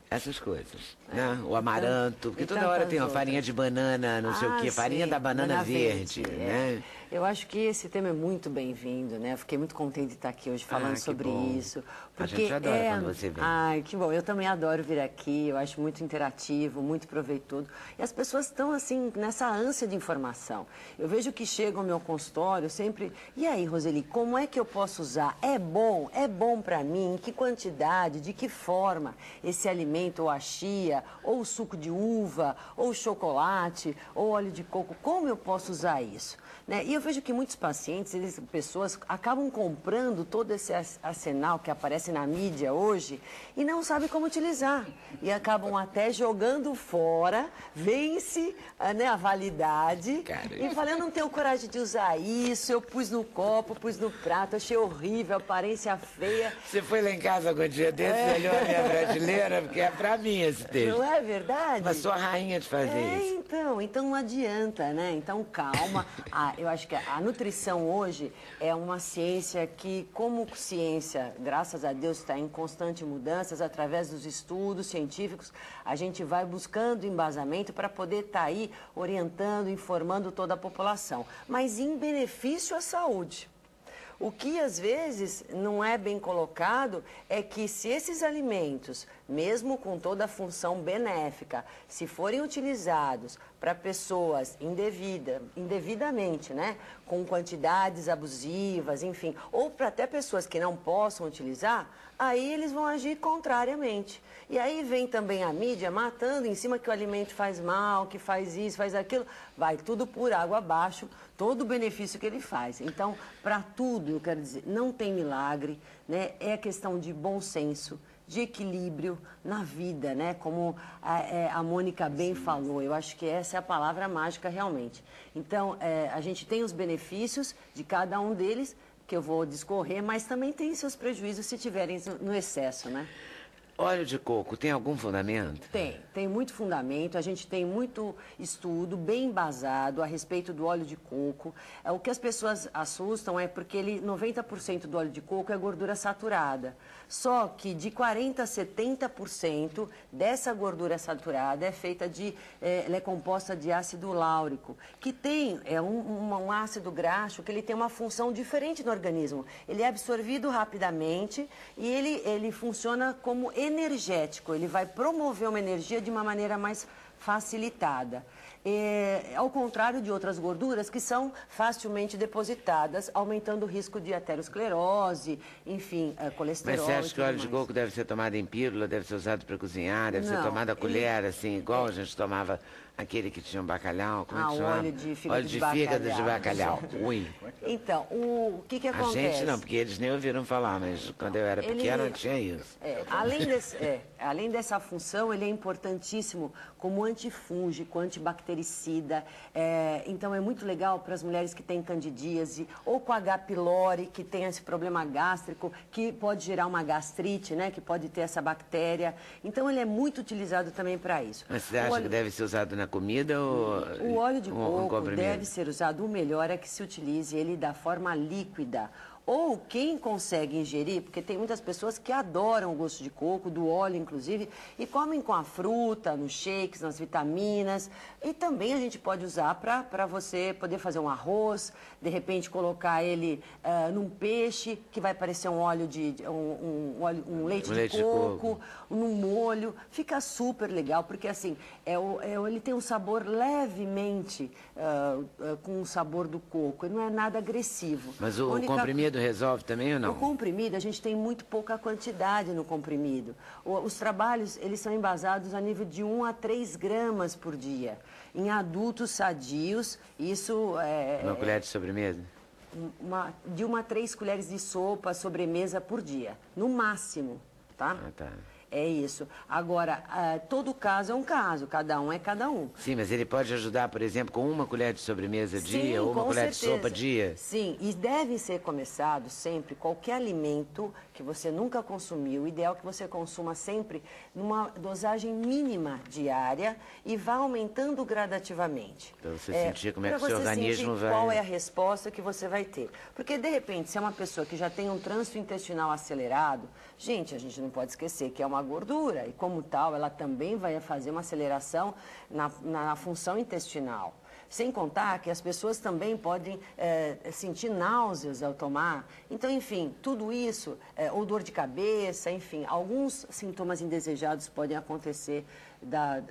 essas coisas, né? O amaranto, porque toda hora tem uma farinha de banana, não sei o quê, farinha da banana verde, né? Eu acho que esse tema é muito bem-vindo, né? Eu fiquei muito contente de estar aqui hoje falando sobre bom. isso. Porque a gente adora quando você vem. Ai, que bom. Eu também adoro vir aqui, eu acho muito interativo, muito proveitoso. E as pessoas estão, assim, nessa ânsia de informação. Eu vejo que chegam ao meu consultório sempre... E aí, Roseli, como é que eu posso usar? É bom para mim? Em que quantidade? De que forma? Esse alimento, ou a chia, ou o suco de uva, ou o chocolate, ou óleo de coco, como eu posso usar isso? Né? E eu vejo que muitos pacientes, pessoas acabam comprando todo esse arsenal que aparece na mídia hoje e não sabem como utilizar. E acabam até jogando fora, vence a validade. E falam, eu não tenho coragem de usar isso, eu pus no copo, pus no prato, achei horrível, aparência feia. Você foi lá em casa algum dia desse e olhou a minha prateleira, porque é pra mim esse texto. Não é verdade? Mas sou a rainha de fazer isso. Então não adianta, né? Então calma. Eu acho que a nutrição hoje é uma ciência que, como ciência, graças a Deus, está em constante mudanças, através dos estudos científicos, a gente vai buscando embasamento para poder estar aí orientando, informando toda a população, mas em benefício à saúde. O que às vezes não é bem colocado é que se esses alimentos, mesmo com toda a função benéfica, se forem utilizados para pessoas indevidamente, né, com quantidades abusivas, enfim, ou para até pessoas que não possam utilizar, aí eles vão agir contrariamente. E aí vem também a mídia matando em cima que o alimento faz mal, que faz isso, faz aquilo, vai tudo por água abaixo, todo o benefício que ele faz. Então, para tudo, eu quero dizer, não tem milagre, né? É questão de bom senso, de equilíbrio na vida, né? Como a Mônica bem falou, eu acho que essa é a palavra mágica realmente. Então, a gente tem os benefícios de cada um deles, que eu vou discorrer, mas também tem seus prejuízos se tiverem no excesso, né? Óleo de coco tem algum fundamento? Tem muito fundamento, a gente tem muito estudo bem embasado a respeito do óleo de coco. O que as pessoas assustam é porque 90% do óleo de coco é gordura saturada. Só que de 40% a 70% dessa gordura saturada é feita ela é composta de ácido láurico, que tem um ácido graxo que ele tem uma função diferente no organismo. Ele é absorvido rapidamente e ele funciona como energético, ele vai promover uma energia de uma maneira mais facilitada. Ao contrário de outras gorduras que são facilmente depositadas, aumentando o risco de aterosclerose, enfim, colesterol. Mas você acha que o óleo de coco deve ser tomado em pílula, deve ser usado para cozinhar, deve ser tomado a colher, assim, igual a gente tomava aquele que tinha um bacalhau? Como é que chama? Óleo de fígado óleo de fígado de bacalhau. Ui. Então, o que acontece? A gente não, porque eles nem ouviram falar, mas quando eu era pequeno não tinha isso. Além dessa função, ele é importantíssimo como antifúngico, antibactericida. Então, é muito legal para as mulheres que têm candidíase ou com H. pylori, que tem esse problema gástrico, que pode gerar uma gastrite, né? Que pode ter essa bactéria. Então, ele é muito utilizado também para isso. Mas você acha que deve ser usado na comida ou... O óleo de coco deve ser usado, o melhor é que se utilize ele da forma líquida. Ou quem consegue ingerir, porque tem muitas pessoas que adoram o gosto de coco, do óleo inclusive, e comem com a fruta, nos shakes, nas vitaminas. E também a gente pode usar para você poder fazer um arroz, de repente colocar ele num peixe, que vai parecer um óleo um leite de coco, num molho. Fica super legal, porque assim, ele tem um sabor levemente com o sabor do coco, e não é nada agressivo. Mas o comprimido resolve também ou não? O comprimido, a gente tem muito pouca quantidade no comprimido. Os trabalhos, eles são embasados a nível de 1 a 3 gramas por dia. Em adultos sadios, isso Uma colher de sobremesa? De 1 a 3 colheres de sopa, sobremesa por dia. No máximo, tá? Ah, tá. É isso. Agora, todo caso é um caso, cada um é cada um. Sim, mas ele pode ajudar, por exemplo, com uma colher de sobremesa dia ou uma colher de sopa dia? Sim, e deve ser começado sempre, qualquer alimento que você nunca consumiu, o ideal é que você consuma sempre numa dosagem mínima diária e vá aumentando gradativamente. Para você sentir como é que o seu organismo vai... qual é a resposta que você vai ter. Porque, de repente, se é uma pessoa que já tem um trânsito intestinal acelerado, a gente não pode esquecer que é uma gordura e, como tal, ela também vai fazer uma aceleração na função intestinal. Sem contar que as pessoas também podem sentir náuseas ao tomar. Então, enfim, tudo isso, ou dor de cabeça, enfim, alguns sintomas indesejados podem acontecer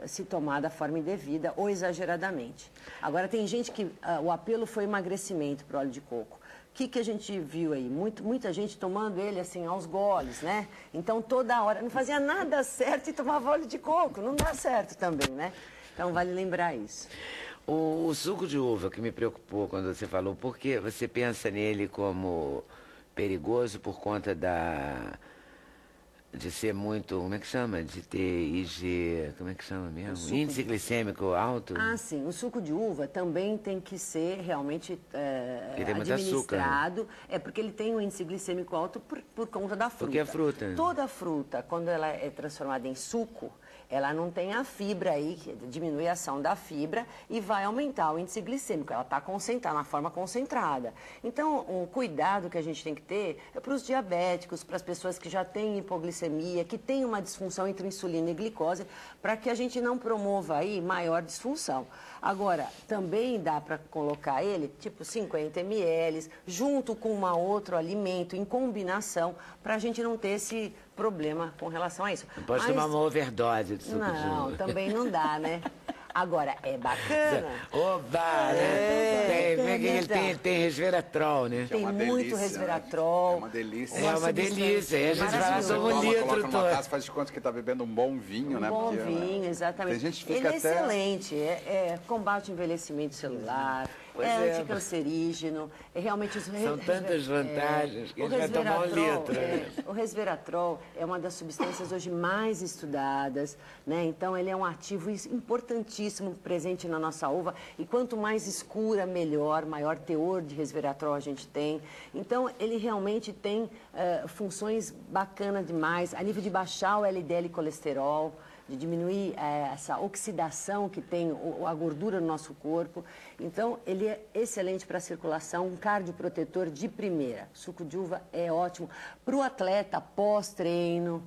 se tomar da forma indevida ou exageradamente. Agora, tem gente que o apelo foi emagrecimento para o óleo de coco. O que a gente viu aí? Muita gente tomando ele assim aos goles, né? Então toda hora, não fazia nada certo e tomava óleo de coco, não dá certo também, né? Então vale lembrar isso. O suco de uva que me preocupou quando você falou, por que você pensa nele como perigoso por conta de ser muito, como é que chama? De ter como é que chama mesmo? Índice glicêmico alto? Ah, sim. O suco de uva também tem que ser realmente tem muito administrado. açúcar, né? Porque ele tem um índice glicêmico alto por conta da fruta. Porque é fruta. Toda fruta, quando ela é transformada em suco, ela não tem a fibra aí, que diminui a ação da fibra e vai aumentar o índice glicêmico. Ela está concentrada, na forma concentrada. Então, um cuidado que a gente tem que ter é para os diabéticos, para as pessoas que já têm hipoglicemia, que têm uma disfunção entre insulina e glicose, para que a gente não promova aí maior disfunção. Agora, também dá para colocar ele, tipo 50 ml, junto com um outro alimento, em combinação, para a gente não ter esse problema com relação a isso. Não pode tomar uma overdose de suco de uva. Não, também não dá, né? Agora, é bacana. Oba, né? Ele tem resveratrol, né? Tem muito resveratrol. É uma delícia. É uma delícia. E a gente vai tomar um litro coloca todo. numa taça, faz de conta que está bebendo um bom vinho, né? Bom Porque, vinho, exatamente. Tem gente que fica ele é excelente, combate o envelhecimento celular, anticancerígeno, realmente os São tantas vantagens que a gente vai tomar um litro. O resveratrol é uma das substâncias hoje mais estudadas, né? Então ele é um ativo importantíssimo presente na nossa uva e quanto mais escura, melhor, maior teor de resveratrol a gente tem. Então ele realmente tem funções bacanas demais, a nível de baixar o LDL colesterol, de diminuir essa oxidação que tem a gordura no nosso corpo. Então, ele é excelente para a circulação, um cardioprotetor de primeira. Suco de uva é ótimo para o atleta pós-treino,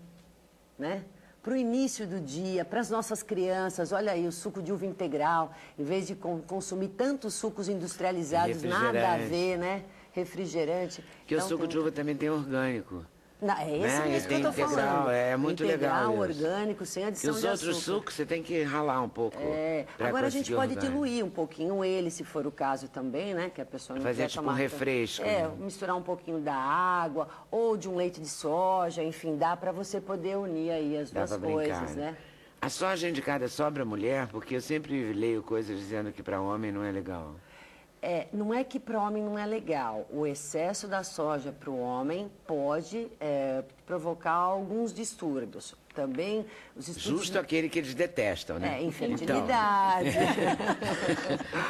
né? Para o início do dia, para as nossas crianças. Olha aí, o suco de uva integral, em vez de consumir tantos sucos industrializados, nada a ver, né? Refrigerante. Porque o suco de uva também tem orgânico. Não, é esse né? mesmo que eu Tem tô integral, falando. é muito legal isso. Orgânico, sem E adição os de outros açúcar. sucos você tem que ralar um pouco. pra Agora a gente conseguir pode orgânico. diluir um pouquinho ele, se for o caso também, né? Que a pessoa não Fazer quer tipo tomar um refresco. misturar um pouquinho da água ou de um leite de soja, enfim, dá para você poder unir aí as Dá duas pra brincar, coisas, né? A soja indicada só para mulher, porque eu sempre leio coisas dizendo que para homem não é legal. Não é que para o homem não é legal. O excesso da soja para o homem pode provocar alguns distúrbios. Também os estudos... Justo aquele que eles detestam, né? Infertilidade.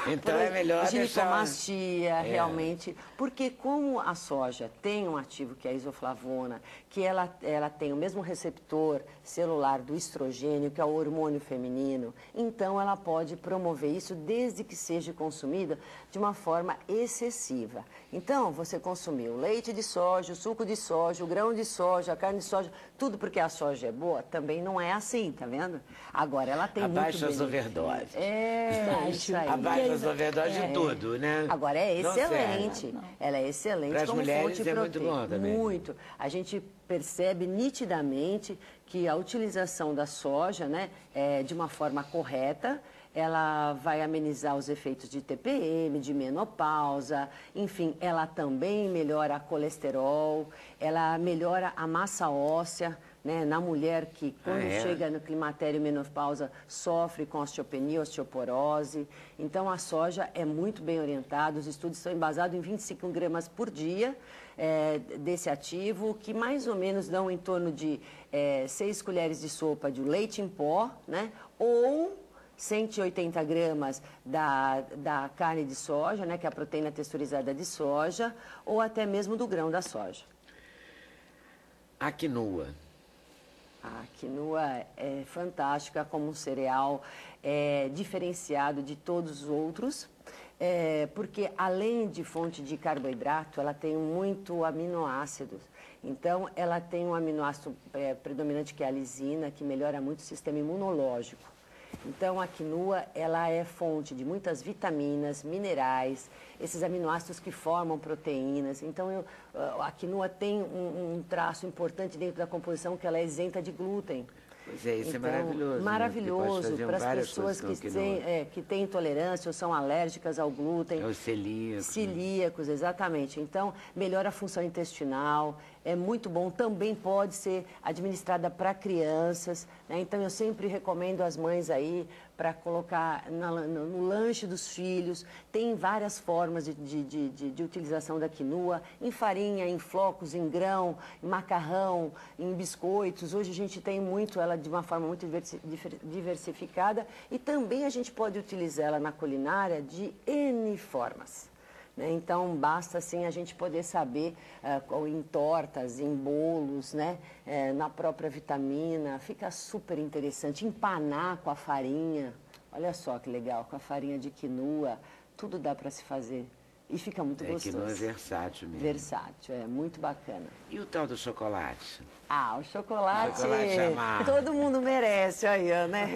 Então é melhor ginecomastia, realmente. Porque como a soja tem um ativo que é a isoflavona, que ela tem o mesmo receptor celular do estrogênio, que é o hormônio feminino, então ela pode promover isso desde que seja consumida de uma forma excessiva. Então, você consumiu leite de soja, o suco de soja, o grão de soja, a carne de soja, tudo porque a soja é boa, também não é assim, tá vendo? Agora, ela tem Abaixa muito as overdoses. isso aí. Abaixa as overdoses de tudo, né? Agora, é Não excelente. serve. Ela é excelente Para as como mulheres fonte é muito proteica. bom também. Muito. A gente percebe nitidamente que a utilização da soja, né, de uma forma correta, ela vai amenizar os efeitos de TPM, de menopausa, enfim, ela também melhora a colesterol, ela melhora a massa óssea, né, na mulher que quando chega no climatério e menopausa sofre com osteopenia, osteoporose. Então a soja é muito bem orientada, os estudos são embasados em 25 gramas por dia desse ativo, que mais ou menos dão em torno de 6 colheres de sopa de leite em pó, né, ou 180 gramas da carne de soja, né, que é a proteína texturizada de soja, ou até mesmo do grão da soja. A quinoa. A quinoa é fantástica como um cereal diferenciado de todos os outros, porque além de fonte de carboidrato, ela tem muito aminoácidos. Então, ela tem um aminoácido predominante que é a lisina, que melhora muito o sistema imunológico. Então, a quinoa, ela é fonte de muitas vitaminas, minerais, esses aminoácidos que formam proteínas. Então, a quinoa tem um traço importante dentro da composição, que ela é isenta de glúten. Pois é, isso então, é maravilhoso. Maravilhoso né? para as pessoas que têm intolerância ou são alérgicas ao glúten. É os celíacos. Celíacos, exatamente. Então, melhora a função intestinal, é muito bom. Também pode ser administrada para crianças, né? Então, eu sempre recomendo às mães aí para colocar no lanche dos filhos. Tem várias formas de utilização da quinoa, em farinha, em flocos, em grão, em macarrão, em biscoitos. Hoje a gente tem muito ela de uma forma muito diversificada e também a gente pode utilizá-la na culinária de N formas. Então, basta assim a gente poder saber em tortas, em bolos, né? Na própria vitamina, fica super interessante. Empanar com a farinha, olha só que legal, com a farinha de quinoa, tudo dá para se fazer. E fica muito gostoso. Quinoa é versátil mesmo. Versátil, é muito bacana. E o tal do chocolate? O chocolate amargo. todo mundo merece aí, né?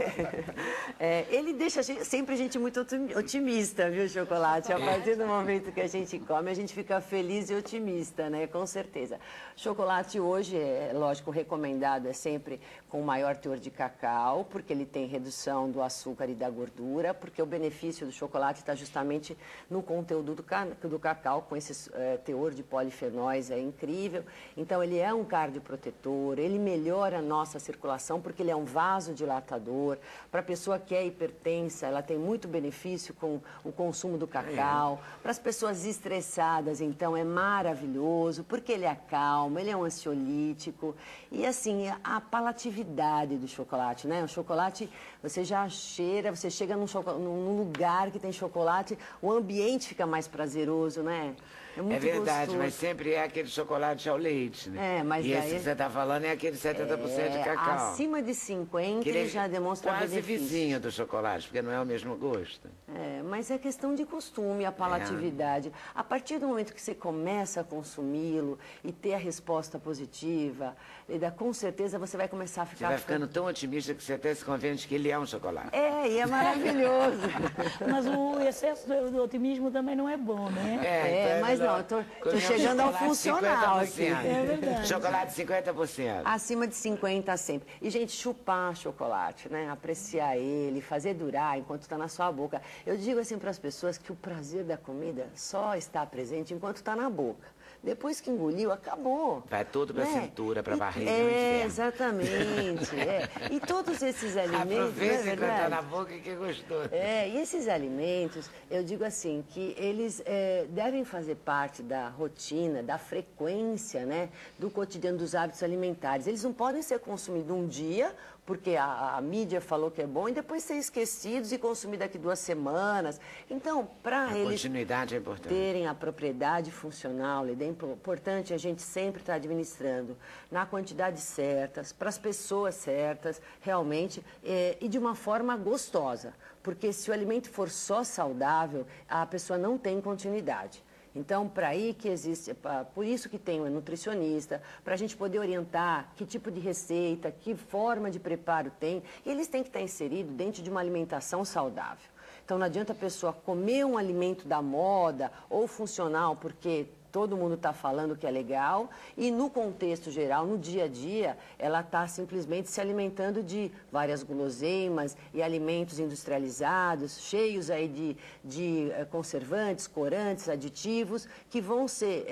Ele deixa sempre a gente muito otimista, viu, o chocolate? A partir do momento que a gente come, a gente fica feliz e otimista, né? Com certeza. Chocolate hoje, lógico, recomendado é sempre com maior teor de cacau, porque ele tem redução do açúcar e da gordura, porque o benefício do chocolate está justamente no conteúdo do cacau, com esse teor de polifenóis, é incrível. Então, ele é um cardioprotetor, ele melhora a nossa circulação, porque ele é um vasodilatador. Para a pessoa que é hipertensa, ela tem muito benefício com o consumo do cacau. Para as pessoas estressadas, então, é maravilhoso, porque ele acalma, ele é um ansiolítico. E, assim, a do chocolate, né? O chocolate, você já cheira, você chega num lugar que tem chocolate, o ambiente fica mais prazeroso, né? É muito verdade, gostoso. mas sempre é aquele chocolate ao leite, né? Mas e daí... esse que você está falando é aquele 70% de cacau. Acima de 50 que ele já demonstra quase benefício. vizinho do chocolate, porque não é o mesmo gosto. Mas é questão de costume, a palatividade. A partir do momento que você começa a consumi-lo e ter a resposta positiva, com certeza você vai começar a ficar... Você vai ficando tão otimista que você até se convence que ele é um chocolate. E é maravilhoso. Mas o excesso do otimismo também não é bom, né? Mas não, tô chegando ao funcional aqui. É verdade. Chocolate 50%. Acima de 50 sempre. E, gente, chupar chocolate, né? Apreciar ele, fazer durar enquanto está na sua boca. Eu digo assim para as pessoas que o prazer da comida só está presente enquanto está na boca. Depois que engoliu, acabou. Vai tudo para a cintura, para a barriga. Exatamente. E todos esses alimentos... Aproveita enquanto está na boca, que gostoso. E esses alimentos, eu digo assim, que eles devem fazer parte da rotina, da frequência, né, do cotidiano dos hábitos alimentares. Eles não podem ser consumidos um dia, porque a mídia falou que é bom, e depois ser esquecidos e consumidos daqui 2 semanas. Então, para eles continuidade é importante. Terem a propriedade funcional, é importante a gente sempre estar administrando na quantidade certas, para as pessoas certas, realmente, e de uma forma gostosa. Porque se o alimento for só saudável, a pessoa não tem continuidade. Então, para aí que existe, por isso que tem um nutricionista, para a gente poder orientar que tipo de receita, que forma de preparo tem, e eles têm que estar inseridos dentro de uma alimentação saudável. Então, não adianta a pessoa comer um alimento da moda ou funcional, porque todo mundo está falando que é legal, e no contexto geral, no dia a dia, ela está simplesmente se alimentando de várias guloseimas e alimentos industrializados, cheios aí de conservantes, corantes, aditivos, que vão ser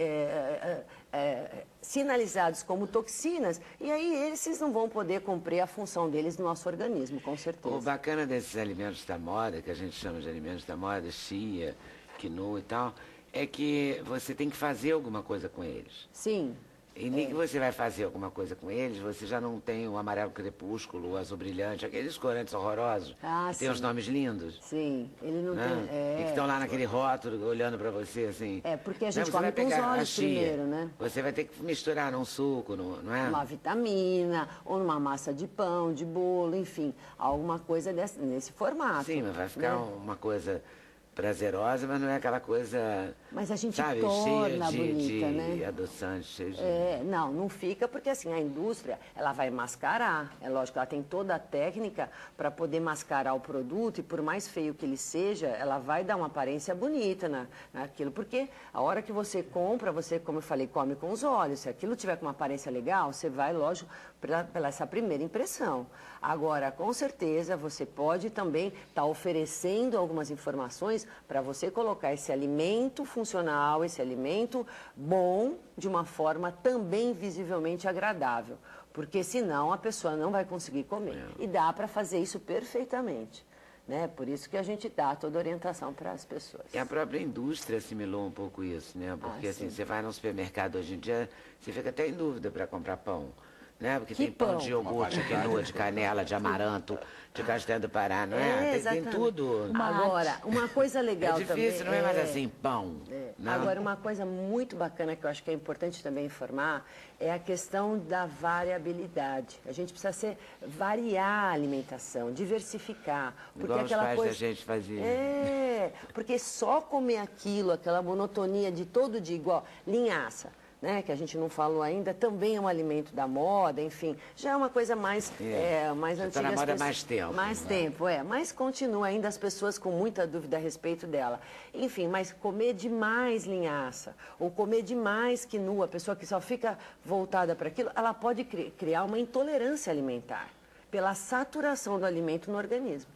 sinalizados como toxinas, e aí esses não vão poder cumprir a função deles no nosso organismo, com certeza. O bacana desses alimentos da moda, que a gente chama de alimentos da moda, chia, quinoa e tal, é que você tem que fazer alguma coisa com eles. Sim. E nem que você vai fazer alguma coisa com eles, você já não tem o amarelo crepúsculo, o azul brilhante, aqueles corantes horrorosos, que tem os nomes lindos. Sim, ele não tem... E que estão lá naquele rótulo, olhando para você, assim. Porque a gente come com os olhos primeiro, né? Você vai ter que misturar num suco, não é? Uma vitamina, ou numa massa de pão, de bolo, enfim, alguma coisa nesse formato. Sim, mas vai ficar uma coisa prazerosa, mas não é aquela coisa, mas a gente sabe, torna cheia bonita, de né? adoçante, cheia de... não fica, porque assim, a indústria, ela vai mascarar. É lógico, ela tem toda a técnica para poder mascarar o produto, e por mais feio que ele seja, ela vai dar uma aparência bonita naquilo. Porque a hora que você compra, você, como eu falei, come com os olhos. Se aquilo tiver com uma aparência legal, você vai, lógico, pela essa primeira impressão. Agora, com certeza, você pode também estar oferecendo algumas informações para você colocar esse alimento funcional, esse alimento bom, de uma forma também visivelmente agradável. Porque senão a pessoa não vai conseguir comer. E dá para fazer isso perfeitamente. Né? Por isso que a gente dá toda a orientação para as pessoas. E a própria indústria assimilou um pouco isso, né? Porque assim, você vai no supermercado hoje em dia, você fica até em dúvida para comprar pão. Né? Porque tem pão de iogurte, de quinoa, de canela, de amaranto, de castanha do Pará, não é? Tem tudo. Agora, uma coisa legal também... É difícil, também, não é mais assim, pão. Agora, uma coisa muito bacana que eu acho que é importante também informar é a questão da variabilidade. A gente precisa variar a alimentação, diversificar. Porque igual aquela os pais coisa... da gente faziam. Porque só comer aquilo, aquela monotonia de todo dia, igual linhaça, né, que a gente não falou ainda, também é um alimento da moda, enfim, já é uma coisa mais, mais antiga. Está na moda há mais tempo. Mais tempo, mas continua ainda as pessoas com muita dúvida a respeito dela. Enfim, mas comer demais linhaça, ou comer demais quinoa, a pessoa que só fica voltada para aquilo, ela pode criar uma intolerância alimentar, pela saturação do alimento no organismo.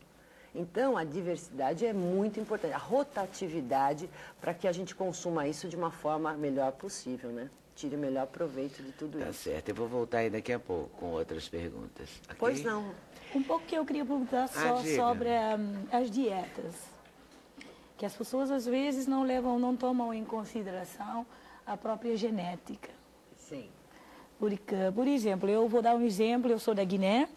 Então, a diversidade é muito importante, a rotatividade, para que a gente consuma isso de uma forma melhor possível, né? Tire o melhor proveito de tudo isso. Tá certo, eu vou voltar aí daqui a pouco com outras perguntas. Okay? Pois não. Um pouco que eu queria perguntar só sobre as dietas. Que as pessoas às vezes não tomam em consideração a própria genética. Sim. Porque, por exemplo, eu vou dar um exemplo, eu sou da Guiné,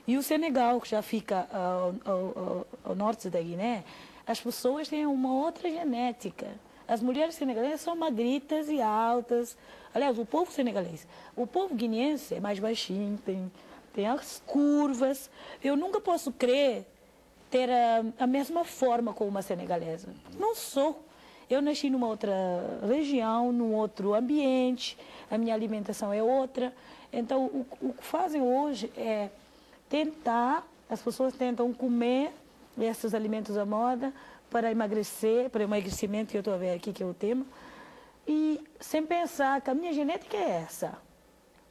e o Senegal, que já fica ao norte da Guiné, as pessoas têm uma outra genética. As mulheres senegalesas são magritas e altas. Aliás, o povo senegalês, o povo guineense é mais baixinho, tem as curvas. Eu nunca posso crer ter a mesma forma como uma senegalesa. Não sou. Eu nasci numa outra região, num outro ambiente, a minha alimentação é outra. Então, o que fazem hoje é as pessoas tentam comer esses alimentos à moda para emagrecer, para emagrecimento, que eu estou a ver aqui que é o tema, E sem pensar que a minha genética é essa.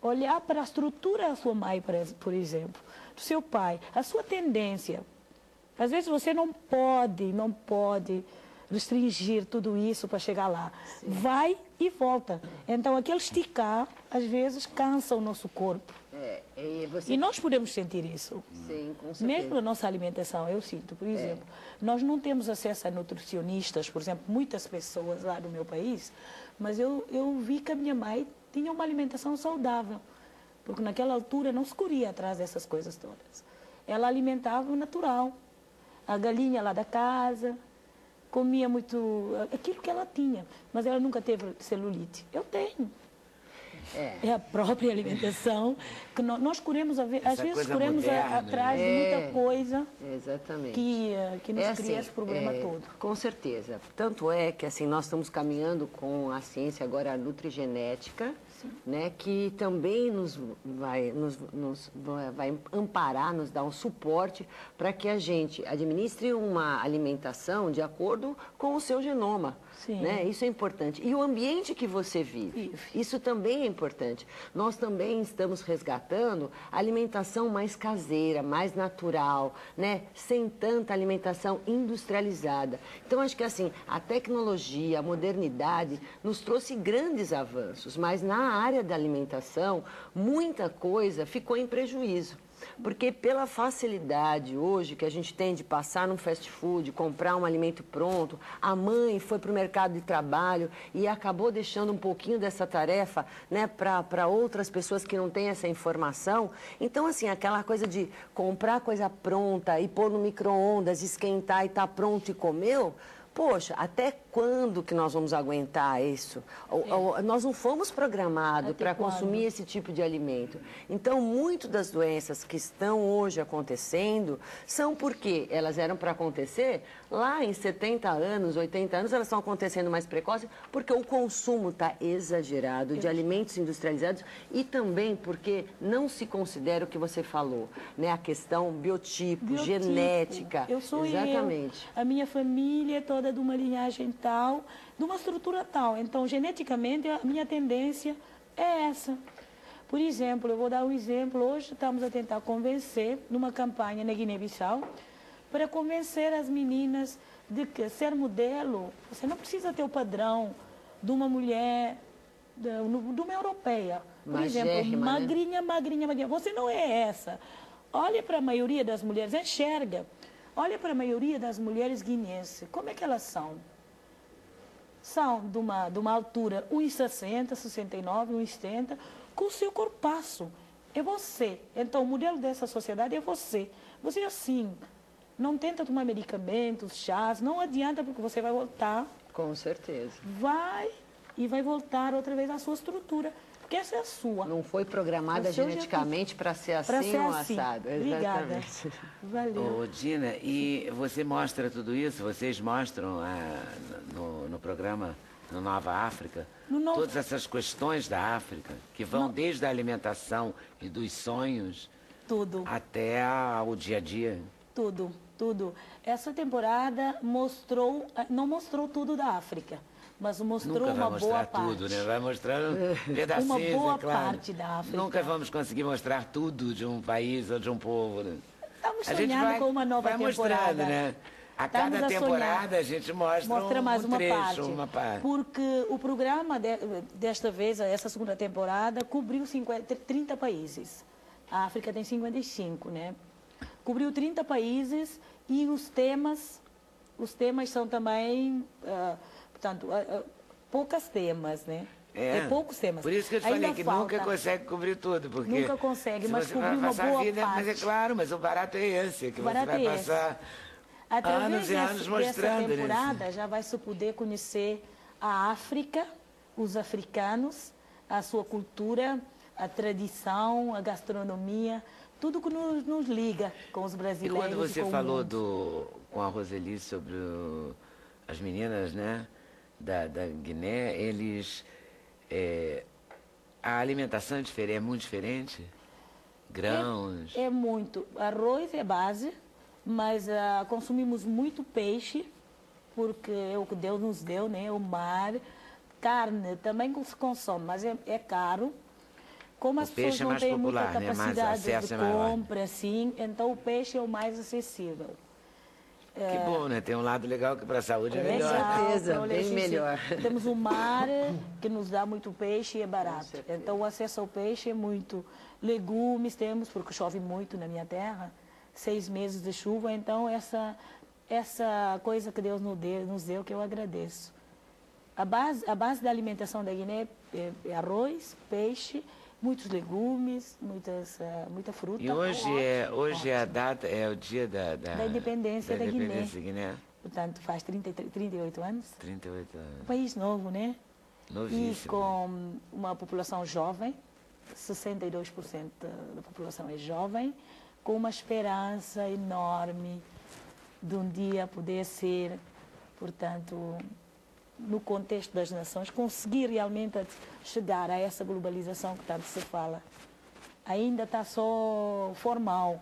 Olhar para a estrutura da sua mãe, por exemplo, do seu pai, a sua tendência. Às vezes você não pode restringir tudo isso para chegar lá. Sim. Vai e volta. Então, aquele esticar, às vezes, cansa o nosso corpo. E nós podemos sentir isso. Sim, com certeza. Mesmo na nossa alimentação, eu sinto, por exemplo, nós não temos acesso a nutricionistas, por exemplo, muitas pessoas lá no meu país, mas eu vi que a minha mãe tinha uma alimentação saudável, porque naquela altura não se corria atrás dessas coisas todas. Ela alimentava o natural, a galinha lá da casa, comia muito aquilo que ela tinha, mas ela nunca teve celulite. Eu tenho. É a própria alimentação que nós corremos, às vezes corremos atrás de muita coisa. Exatamente. Que nos cria esse problema todo. Com certeza. Tanto é que assim, nós estamos caminhando com a ciência agora a nutrigenética, né, que também nos vai amparar, nos dar um suporte para que a gente administre uma alimentação de acordo com o seu genoma. Né? Isso é importante. E o ambiente que você vive, isso também é importante. Nós também estamos resgatando a alimentação mais caseira, mais natural, né? Sem tanta alimentação industrializada. Então, acho que assim, a tecnologia, a modernidade nos trouxe grandes avanços, mas na área da alimentação, muita coisa ficou em prejuízo. Porque pela facilidade hoje que a gente tem de passar num fast food, comprar um alimento pronto, a mãe foi para o mercado de trabalho e acabou deixando um pouquinho dessa tarefa, né, para outras pessoas que não têm essa informação. Então, assim, aquela coisa de comprar coisa pronta e pôr no micro-ondas, esquentar e tá pronto e comeu... Poxa, até quando que nós vamos aguentar isso? Nós não fomos programados para consumir esse tipo de alimento. Então, muitas das doenças que estão hoje acontecendo são porque elas eram para acontecer lá em 70 anos, 80 anos, elas estão acontecendo mais precoce porque o consumo está exagerado de alimentos industrializados e também porque não se considera o que você falou, né? A questão biotipo. Genética. Eu sou exatamente. A minha família toda de uma linhagem tal, de uma estrutura tal. Então, geneticamente, a minha tendência é essa. Por exemplo, eu vou dar um exemplo. Hoje estamos a tentar convencer, numa campanha na Guiné-Bissau, para convencer as meninas de que ser modelo, você não precisa ter o padrão de uma mulher, de uma europeia. Por exemplo, magrinha, magrinha, magrinha. Você não é essa. Olha para a maioria das mulheres, enxerga. Olha para a maioria das mulheres guineenses, como é que elas são? São de uma altura 1,60, 69, 1,70, com o seu corpaço. É você. Então, o modelo dessa sociedade é você. Você é assim. Não tenta tomar medicamentos, chás, não adianta porque você vai voltar. Com certeza. Vai voltar outra vez à sua estrutura. Porque essa é a sua. Não foi programada geneticamente para ser assim ou assado. Obrigada. Valeu. Dina, e você mostra tudo isso? Vocês mostram no programa no Nova África todas essas questões da África, que vão desde a alimentação e dos sonhos até o dia a dia? Tudo. Essa temporada não mostrou tudo da África. Mas mostrou uma boa parte. Nunca vai mostrar tudo, né? Vai mostrando pedacinhos, uma boa claro. parte da África. Nunca vamos conseguir mostrar tudo de um país ou de um povo, né? Estamos sonhando com uma nova temporada. Mostrando, né? A cada temporada a gente mostra mais uma trecho, parte. Porque o programa desta vez, essa segunda temporada, cobriu 30 países. A África tem 55, né? Cobriu 30 países e os temas são também... Portanto, poucos temas, né? Poucos temas. Por isso que eu te falei que nunca consegue cobrir tudo. Porque nunca consegue, mas cobriu uma boa parte. Mas é claro, mas o barato é esse, que você vai passar anos e anos mostrando. Dessa temporada já vai se poder conhecer a África, os africanos, a sua cultura, a tradição, a gastronomia, tudo que nos liga com os brasileiros. E quando você falou com a Roseli sobre as meninas, né? Da Guiné, eles... a alimentação é muito diferente? Grãos? É muito. Arroz é base, mas consumimos muito peixe, porque é o que Deus nos deu, né? O mar. carne também se consome, mas é caro. Como as pessoas peixe é não mais têm popular, muita né? Mais capacidade acesso de é maior. compra, assim, então o peixe é o mais acessível. Que bom, né? Tem um lado legal que para a saúde é Com melhor. certeza, Olha, bem sim, melhor. Temos um mar que nos dá muito peixe e é barato. Então o acesso ao peixe é muito. Legumes temos, porque chove muito na minha terra, 6 meses de chuva, então essa coisa que Deus nos deu que eu agradeço. A base da alimentação da Guiné é arroz, peixe, muitos legumes, muita fruta. E hoje é a data, é o dia da independência da Guiné. independência da Guiné. Portanto, faz 38 anos. 38 anos. Um país novo, né? Novíssimo. E com uma população jovem, 62% da população é jovem, com uma esperança enorme de um dia poder ser, portanto, no contexto das nações, conseguir realmente chegar a essa globalização que tanto se fala. Ainda está só formal.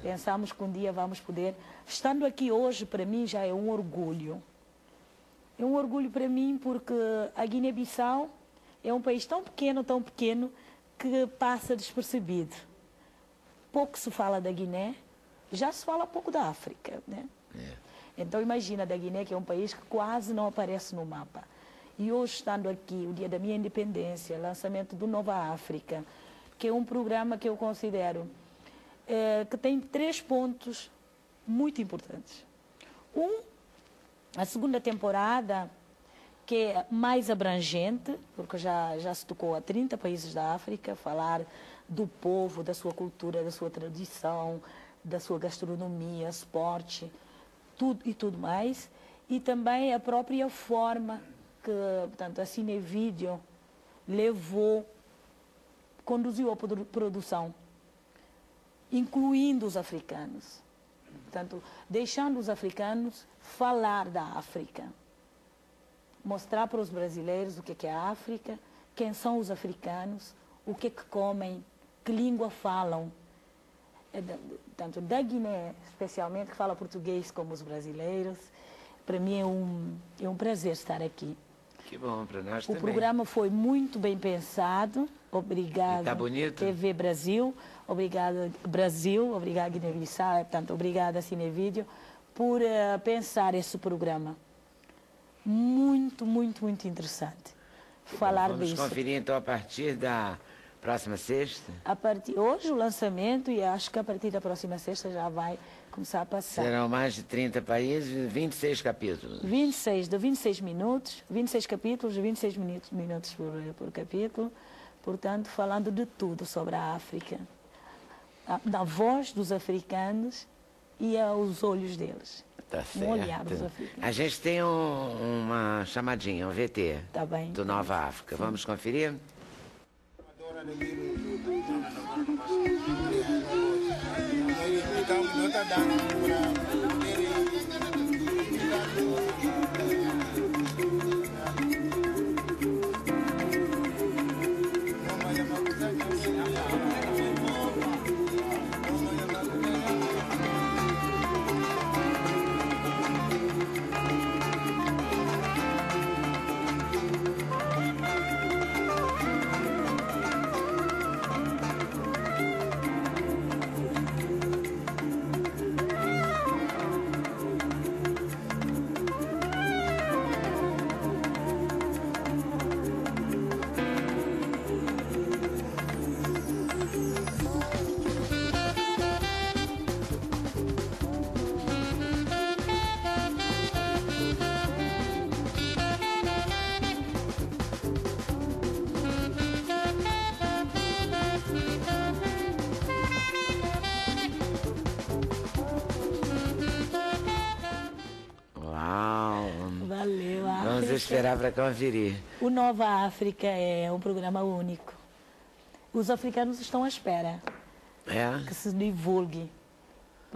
Pensamos que um dia vamos poder. Estando aqui hoje, para mim, já é um orgulho. É um orgulho para mim porque a Guiné-Bissau é um país tão pequeno, que passa despercebido. Pouco se fala da Guiné, já se fala pouco da África, né? Então imagina da Guiné, que é um país que quase não aparece no mapa. E hoje, estando aqui, o dia da minha independência, lançamento do Nova África, que é um programa que eu considero que tem 3 pontos muito importantes. A segunda temporada, que é mais abrangente, porque já se tocou a 30 países da África, falar do povo, da sua cultura, da sua tradição, da sua gastronomia, esporte, tudo mais. E também a própria forma que, portanto, a Cinevídeo conduziu a produção, incluindo os africanos. Portanto, deixando os africanos falar da África. Mostrar para os brasileiros o que é a África, quem são os africanos, o que comem, que língua falam. Tanto da Guiné, especialmente, que fala português como os brasileiros. Para mim é um prazer estar aqui. Que bom, para nós O também. programa foi muito bem pensado. Obrigada, tá bonito? TV Brasil. Obrigada, Brasil. Obrigada, Guiné-Bissau. Portanto, obrigada, Cinevídeo, por pensar esse programa. Muito interessante. Falar Vamos disso. conferir, então, a partir da próxima sexta? Hoje o lançamento, e acho que a partir da próxima sexta já vai começar a passar. Serão mais de 30 países, 26 capítulos. 26 minutos, 26 capítulos, 26 minutos por capítulo. Portanto, falando de tudo sobre a África. Da voz dos africanos e aos olhos deles. Tá certo. Um olhar dos africanos. A gente tem uma chamadinha, um VT, Tá bem. do Nova África. Vamos conferir? Valeu, África. Vamos esperar para conferir. O Nova África é um programa único. Os africanos estão à espera que se divulgue.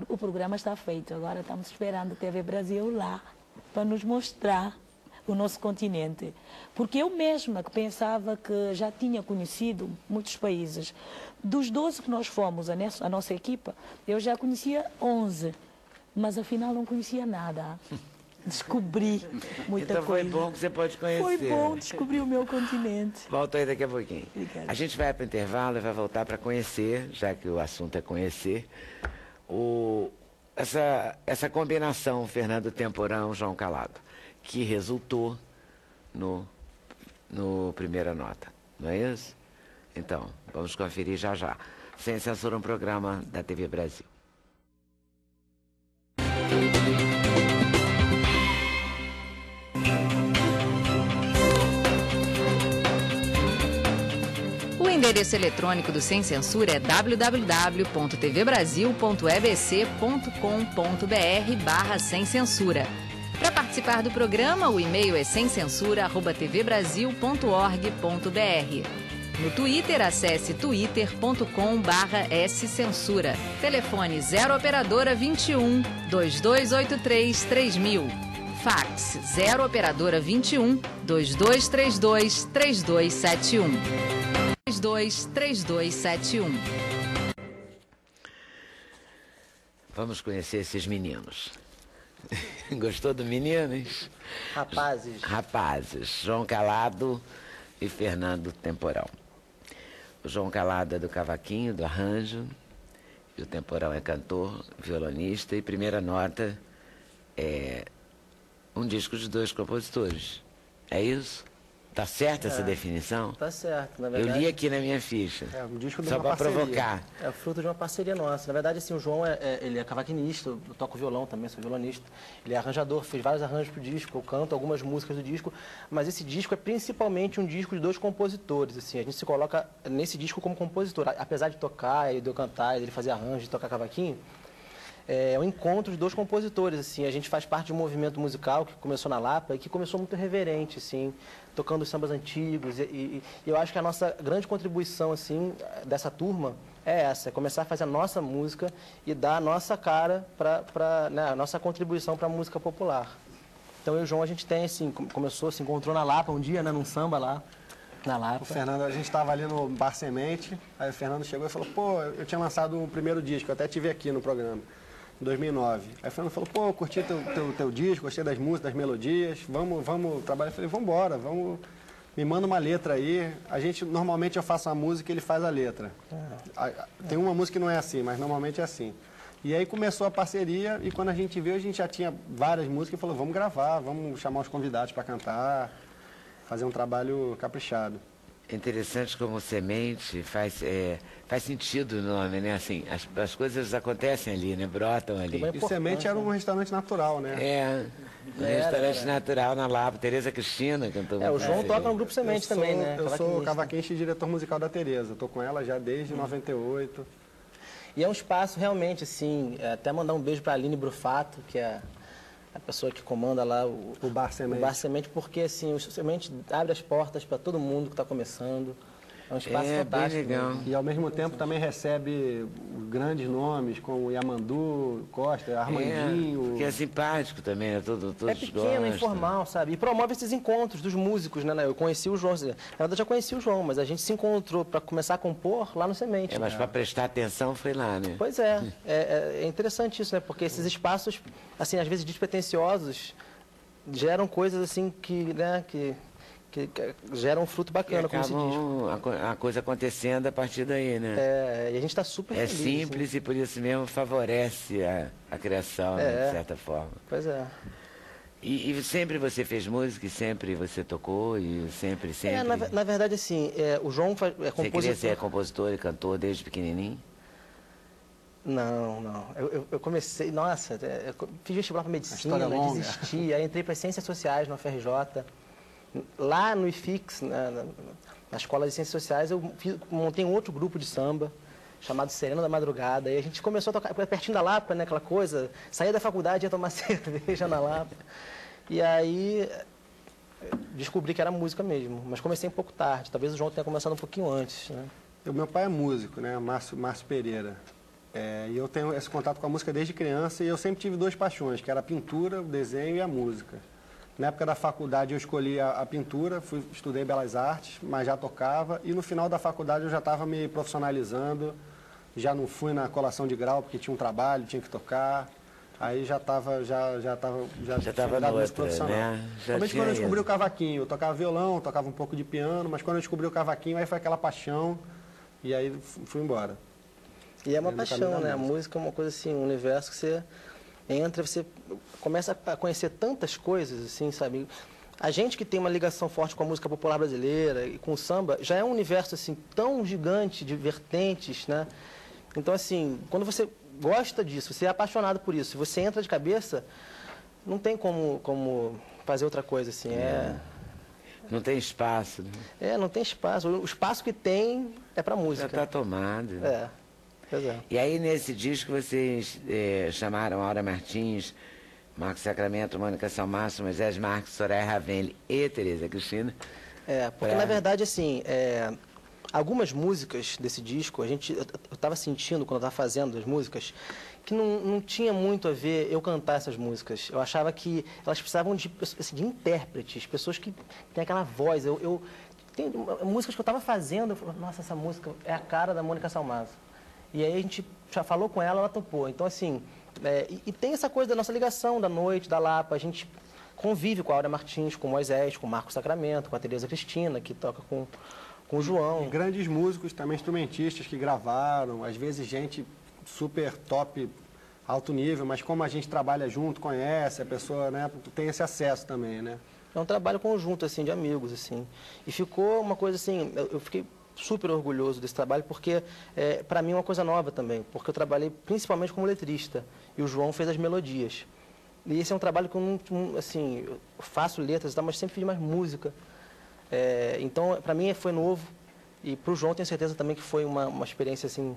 O programa está feito, agora estamos esperando a TV Brasil lá para nos mostrar o nosso continente. Porque eu mesma que pensava que já tinha conhecido muitos países. Dos 12 que nós fomos, a nossa equipa, eu já conhecia 11, mas afinal não conhecia nada. descobri muita então coisa. foi bom que você pode conhecer. Foi bom descobrir o meu continente. Volta aí daqui a pouquinho. Obrigada. A gente vai para o intervalo e vai voltar para conhecer, já que o assunto é conhecer, essa combinação Fernando Temporão, João Calado, que resultou no Primeira Nota, não é isso? Então, vamos conferir já já. Sem Censura, um programa da TV Brasil. O endereço eletrônico do Sem Censura é www.tvbrasil.ebc.com.br/sem censura. Para participar do programa, o e-mail é semcensura@tvbrasil.org.br. No Twitter, acesse twitter.com/scensura. Telefone 0 operadora 21 2283 3000. Fax 0 operadora 21 2232 3271. 3271. Vamos conhecer esses meninos. Gostou do meninos? Rapazes. Rapazes. João Calado e Fernando Temporão. O João Calado é do cavaquinho, do arranjo, e o Temporão é cantor, violonista, e Primeira Nota é um disco de 2 compositores. É isso? Tá certa essa definição? Tá certo, na Eu verdade. li aqui na minha ficha. É um disco de Só uma para parceria. provocar. É fruto de uma parceria nossa. Na verdade, assim, o João, ele é cavaquinista, eu toco violão também, sou violonista. Ele é arranjador, fez vários arranjos pro disco, eu canto algumas músicas do disco, mas esse disco é principalmente um disco de 2 compositores, assim. A gente se coloca nesse disco como compositor. Apesar de tocar, e de eu cantar, e dele fazer arranjo, de tocar cavaquinho, é um encontro de 2 compositores, assim. A gente faz parte de um movimento musical que começou na Lapa e que começou muito reverente, assim, tocando os sambas antigos. E eu acho que a nossa grande contribuição, assim, dessa turma é essa, é começar a fazer a nossa música e dar a nossa cara né, a nossa contribuição para a música popular. Então eu e o João, a gente tem, assim, começou, se encontrou na Lapa um dia, né, num samba lá, na Lapa. O Fernando, a gente estava ali no Bar Semente, aí o Fernando chegou e falou, pô, eu tinha lançado um primeiro disco, eu até tive aqui no programa, em 2009. Aí o Fernando falou, pô, eu curti teu disco, gostei das músicas, das melodias, vamos trabalhar. Eu falei, vambora, me manda uma letra aí. Normalmente eu faço a música e ele faz a letra. Tem uma música que não é assim, mas normalmente é assim. E aí começou a parceria e quando a gente viu, a gente já tinha várias músicas e falou, vamos gravar, vamos chamar os convidados para cantar, fazer um trabalho caprichado. É interessante como Semente faz sentido o nome, né? Assim, as coisas acontecem ali, né? Brotam ali. E Semente era um restaurante natural, né? Um restaurante natural na Lapa. Tereza Cristina cantou. O João toca no Grupo Semente também, né? Eu sou cavaquinista e diretor musical da Tereza. Estou com ela já desde 98. E é um espaço realmente, assim, até mandar um beijo para a Aline Brufato, que é a pessoa que comanda lá o Bar Semente. O Bar Semente, porque assim, o Semente abre as portas para todo mundo que está começando. É um espaço fantástico. Bem legal. Né? E ao mesmo tempo também recebe grandes nomes como Yamandu, Costa, Armandinho. Que é simpático também, né? Todos É pequeno, gostam. informal, sabe? E promove esses encontros dos músicos, né? Eu conheci o João, na verdade eu já conheci o João, mas a gente se encontrou para começar a compor lá no Semente. Mas para prestar atenção foi lá, né? Pois é interessante isso, né? Porque esses espaços, assim, às vezes despretensiosos, geram coisas assim que geram um fruto bacana, como se diz. A coisa acontecendo a partir daí, né? E a gente está super É feliz. simples e por isso mesmo favorece a criação, né, de certa forma. Pois é. E sempre você fez música, e sempre você tocou, e sempre... Na verdade, assim, o João é compositor... Você queria ser compositor e cantor desde pequenininho? Não. Eu comecei, nossa, eu fiz vestibular para medicina, desisti, aí entrei para Ciências Sociais na UFRJ. Lá no IFIX, na Escola de Ciências Sociais, eu montei um outro grupo de samba, chamado Sereno da Madrugada, e a gente começou a tocar pertinho da Lapa, né, aquela coisa, saía da faculdade, ia tomar cerveja na Lapa. E aí descobri que era música mesmo, mas comecei um pouco tarde, talvez o João tenha começado um pouquinho antes, né? O meu pai é músico, né, Márcio Pereira. E eu tenho esse contato com a música desde criança e eu sempre tive 2 paixões, que era a pintura, o desenho e a música. Na época da faculdade eu escolhi a pintura, estudei Belas Artes, mas já tocava. E no final da faculdade eu já estava me profissionalizando, já não fui na colação de grau porque tinha um trabalho, tinha que tocar. Aí já estava na outra, profissional. né? Realmente quando eu descobri o cavaquinho, eu tocava violão, tocava um pouco de piano, mas quando eu descobri o cavaquinho, aí foi aquela paixão e aí fui embora. E é uma paixão, né? A música é uma coisa assim, um universo que você entra, você começa a conhecer tantas coisas, assim, sabe? A gente que tem uma ligação forte com a música popular brasileira e com o samba, já é um universo, assim, tão gigante de vertentes, né? Então, assim, quando você gosta disso, você é apaixonado por isso, você entra de cabeça, não tem como fazer outra coisa, assim, Não tem espaço, né? Não tem espaço. O espaço que tem é pra música. Já está tomado. Pois é. E aí, nesse disco, vocês chamaram Aura Martins, Marcos Sacramento, Mônica Salmaço, Moisés Marques, Soraya Ravelli e Tereza Cristina. Porque na verdade, assim, algumas músicas desse disco, eu estava sentindo, quando eu estava fazendo as músicas, que não tinha muito a ver eu cantar essas músicas. Eu achava que elas precisavam de intérpretes, pessoas que têm aquela voz. Tem músicas que eu estava fazendo, eu falei, nossa, essa música é a cara da Mônica Salmazo. E aí a gente já falou com ela topou. Então, assim, e tem essa coisa da nossa ligação da noite, da Lapa, a gente convive com a Aura Martins, com o Moisés, com o Marcos Sacramento, com a Tereza Cristina, que toca com o João. E grandes músicos, também instrumentistas que gravaram, às vezes gente super top, alto nível, mas como a gente trabalha junto, conhece, a pessoa, né, tem esse acesso também, né? É um trabalho conjunto, assim, de amigos, assim. E ficou uma coisa assim, eu fiquei super orgulhoso desse trabalho, porque para mim é uma coisa nova também, porque eu trabalhei principalmente como letrista, e o João fez as melodias. E esse é um trabalho que eu não, assim, eu faço letras e tal, mas sempre fiz mais música. Então, para mim foi novo, e para o João tenho certeza também que foi uma experiência, assim,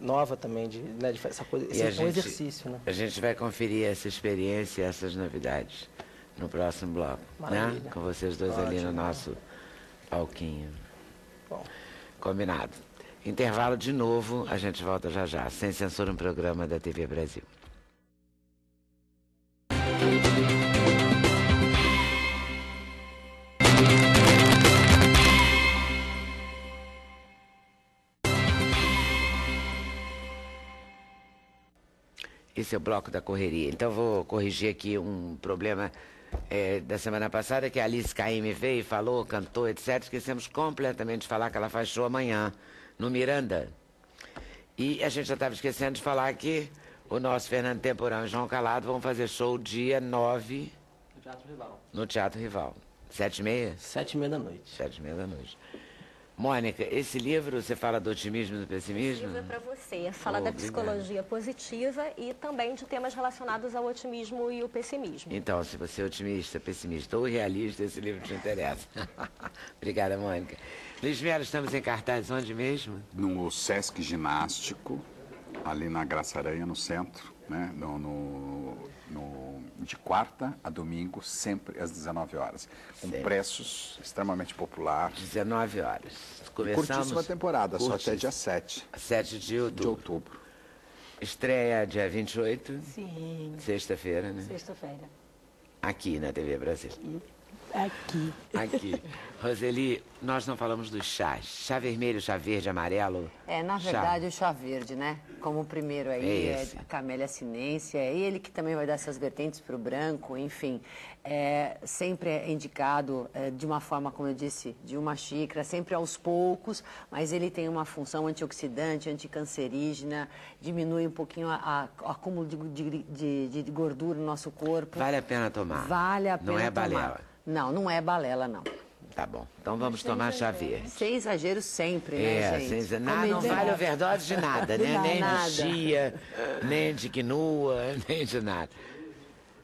nova também, de essa coisa, esse é um exercício, né? A gente vai conferir essa experiência e essas novidades no próximo bloco, né? Com vocês dois ali no nosso palquinho. Bom. Combinado. Intervalo de novo, a gente volta já já. Sem Censura, um programa da TV Brasil. Esse é o bloco da correria. Então vou corrigir aqui um problema da semana passada, que a Alice Caymmi veio e falou, cantou, etc. Esquecemos completamente de falar que ela faz show amanhã, no Miranda. E a gente já estava esquecendo de falar que o nosso Fernando Temporão e João Calado vão fazer show dia 9... No Teatro Rival. No Teatro Rival. 7h30? 7h30 da noite. 7h30 da noite. Mônica, esse livro, você fala do otimismo e do pessimismo? Esse livro é para você. Fala da psicologia positiva e também de temas relacionados ao otimismo e o pessimismo. Então, se você é otimista, pessimista ou realista, esse livro te interessa. Obrigada, Mônica. Luiz Melo, estamos em cartaz onde mesmo? No Sesc Ginástico, ali na Graça Aranha, no centro, né? De quarta a domingo, sempre às 19 horas. Com preços extremamente populares. 19 horas. Curtíssima temporada, só até dia 7. 7 de outubro. Estreia dia 28. Sim. Sexta-feira, né? Sexta-feira. Aqui na TV Brasil. Aqui. Roseli, nós não falamos dos chás. Chá vermelho, chá verde, amarelo. Na verdade, o chá verde, né? Como o primeiro aí, a Camélia Sinense, e ele que também vai dar essas vertentes para o branco, enfim. Sempre é indicado de uma forma, como eu disse, de uma xícara, sempre aos poucos, mas ele tem uma função antioxidante, anticancerígena, diminui um pouquinho o acúmulo de gordura no nosso corpo. Vale a pena tomar. Vale a pena tomar. Não é balela. Não é balela, não. Tá bom. Então vamos tomar chá verde. Sem exagero sempre, né, gente? Não vale overdose de nada, né? Nem de chia, nem de quinua, nem de nada.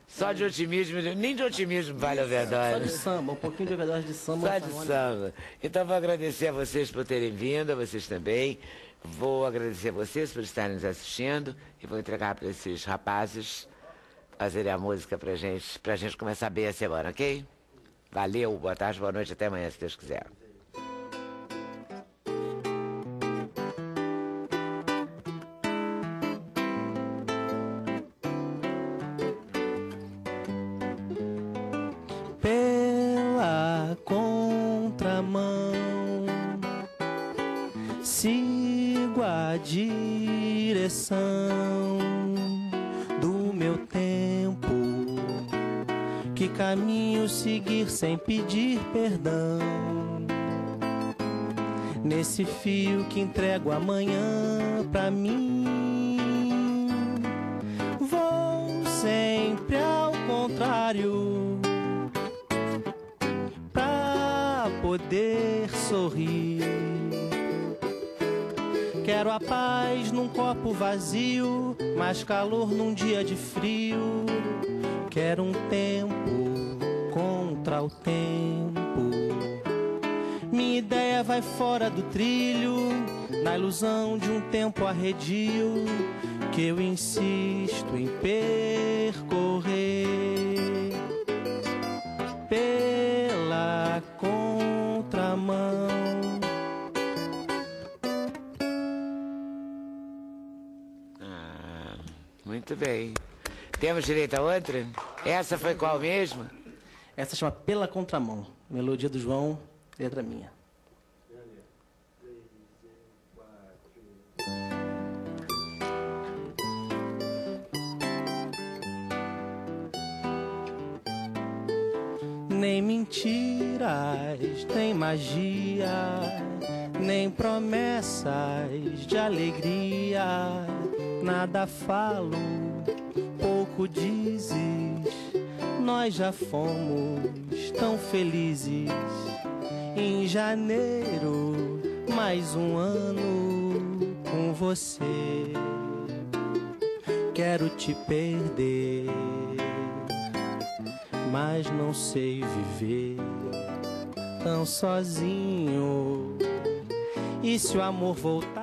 Só de otimismo, nem de otimismo vale overdose. Só de samba, um pouquinho de overdose de samba. Só de samba. Então vou agradecer a vocês por terem vindo, a vocês também. Vou agradecer a vocês por estarem nos assistindo e vou entregar para esses rapazes fazerem a música pra gente começar bem a semana, ok? Valeu, boa tarde, boa noite, até amanhã, se Deus quiser. Pela contramão, sigo a direção do meu caminho seguir sem pedir perdão. Nesse fio que entrego amanhã pra mim, vou sempre ao contrário pra poder sorrir. Quero a paz num copo vazio, mais calor num dia de frio. Quero um tempo contra o tempo. Minha ideia vai fora do trilho, na ilusão de um tempo arredio que eu insisto em percorrer pela contramão. Muito bem. Temos direito a outra? Essa foi qual mesmo? Essa chama Pela Contramão. Melodia do João, letra minha. Nem mentiras, nem magia, nem promessas de alegria. Nada falo, pouco dizes, nós já fomos tão felizes. Em janeiro, mais um ano com você. Quero te perder, mas não sei viver tão sozinho. E se o amor voltar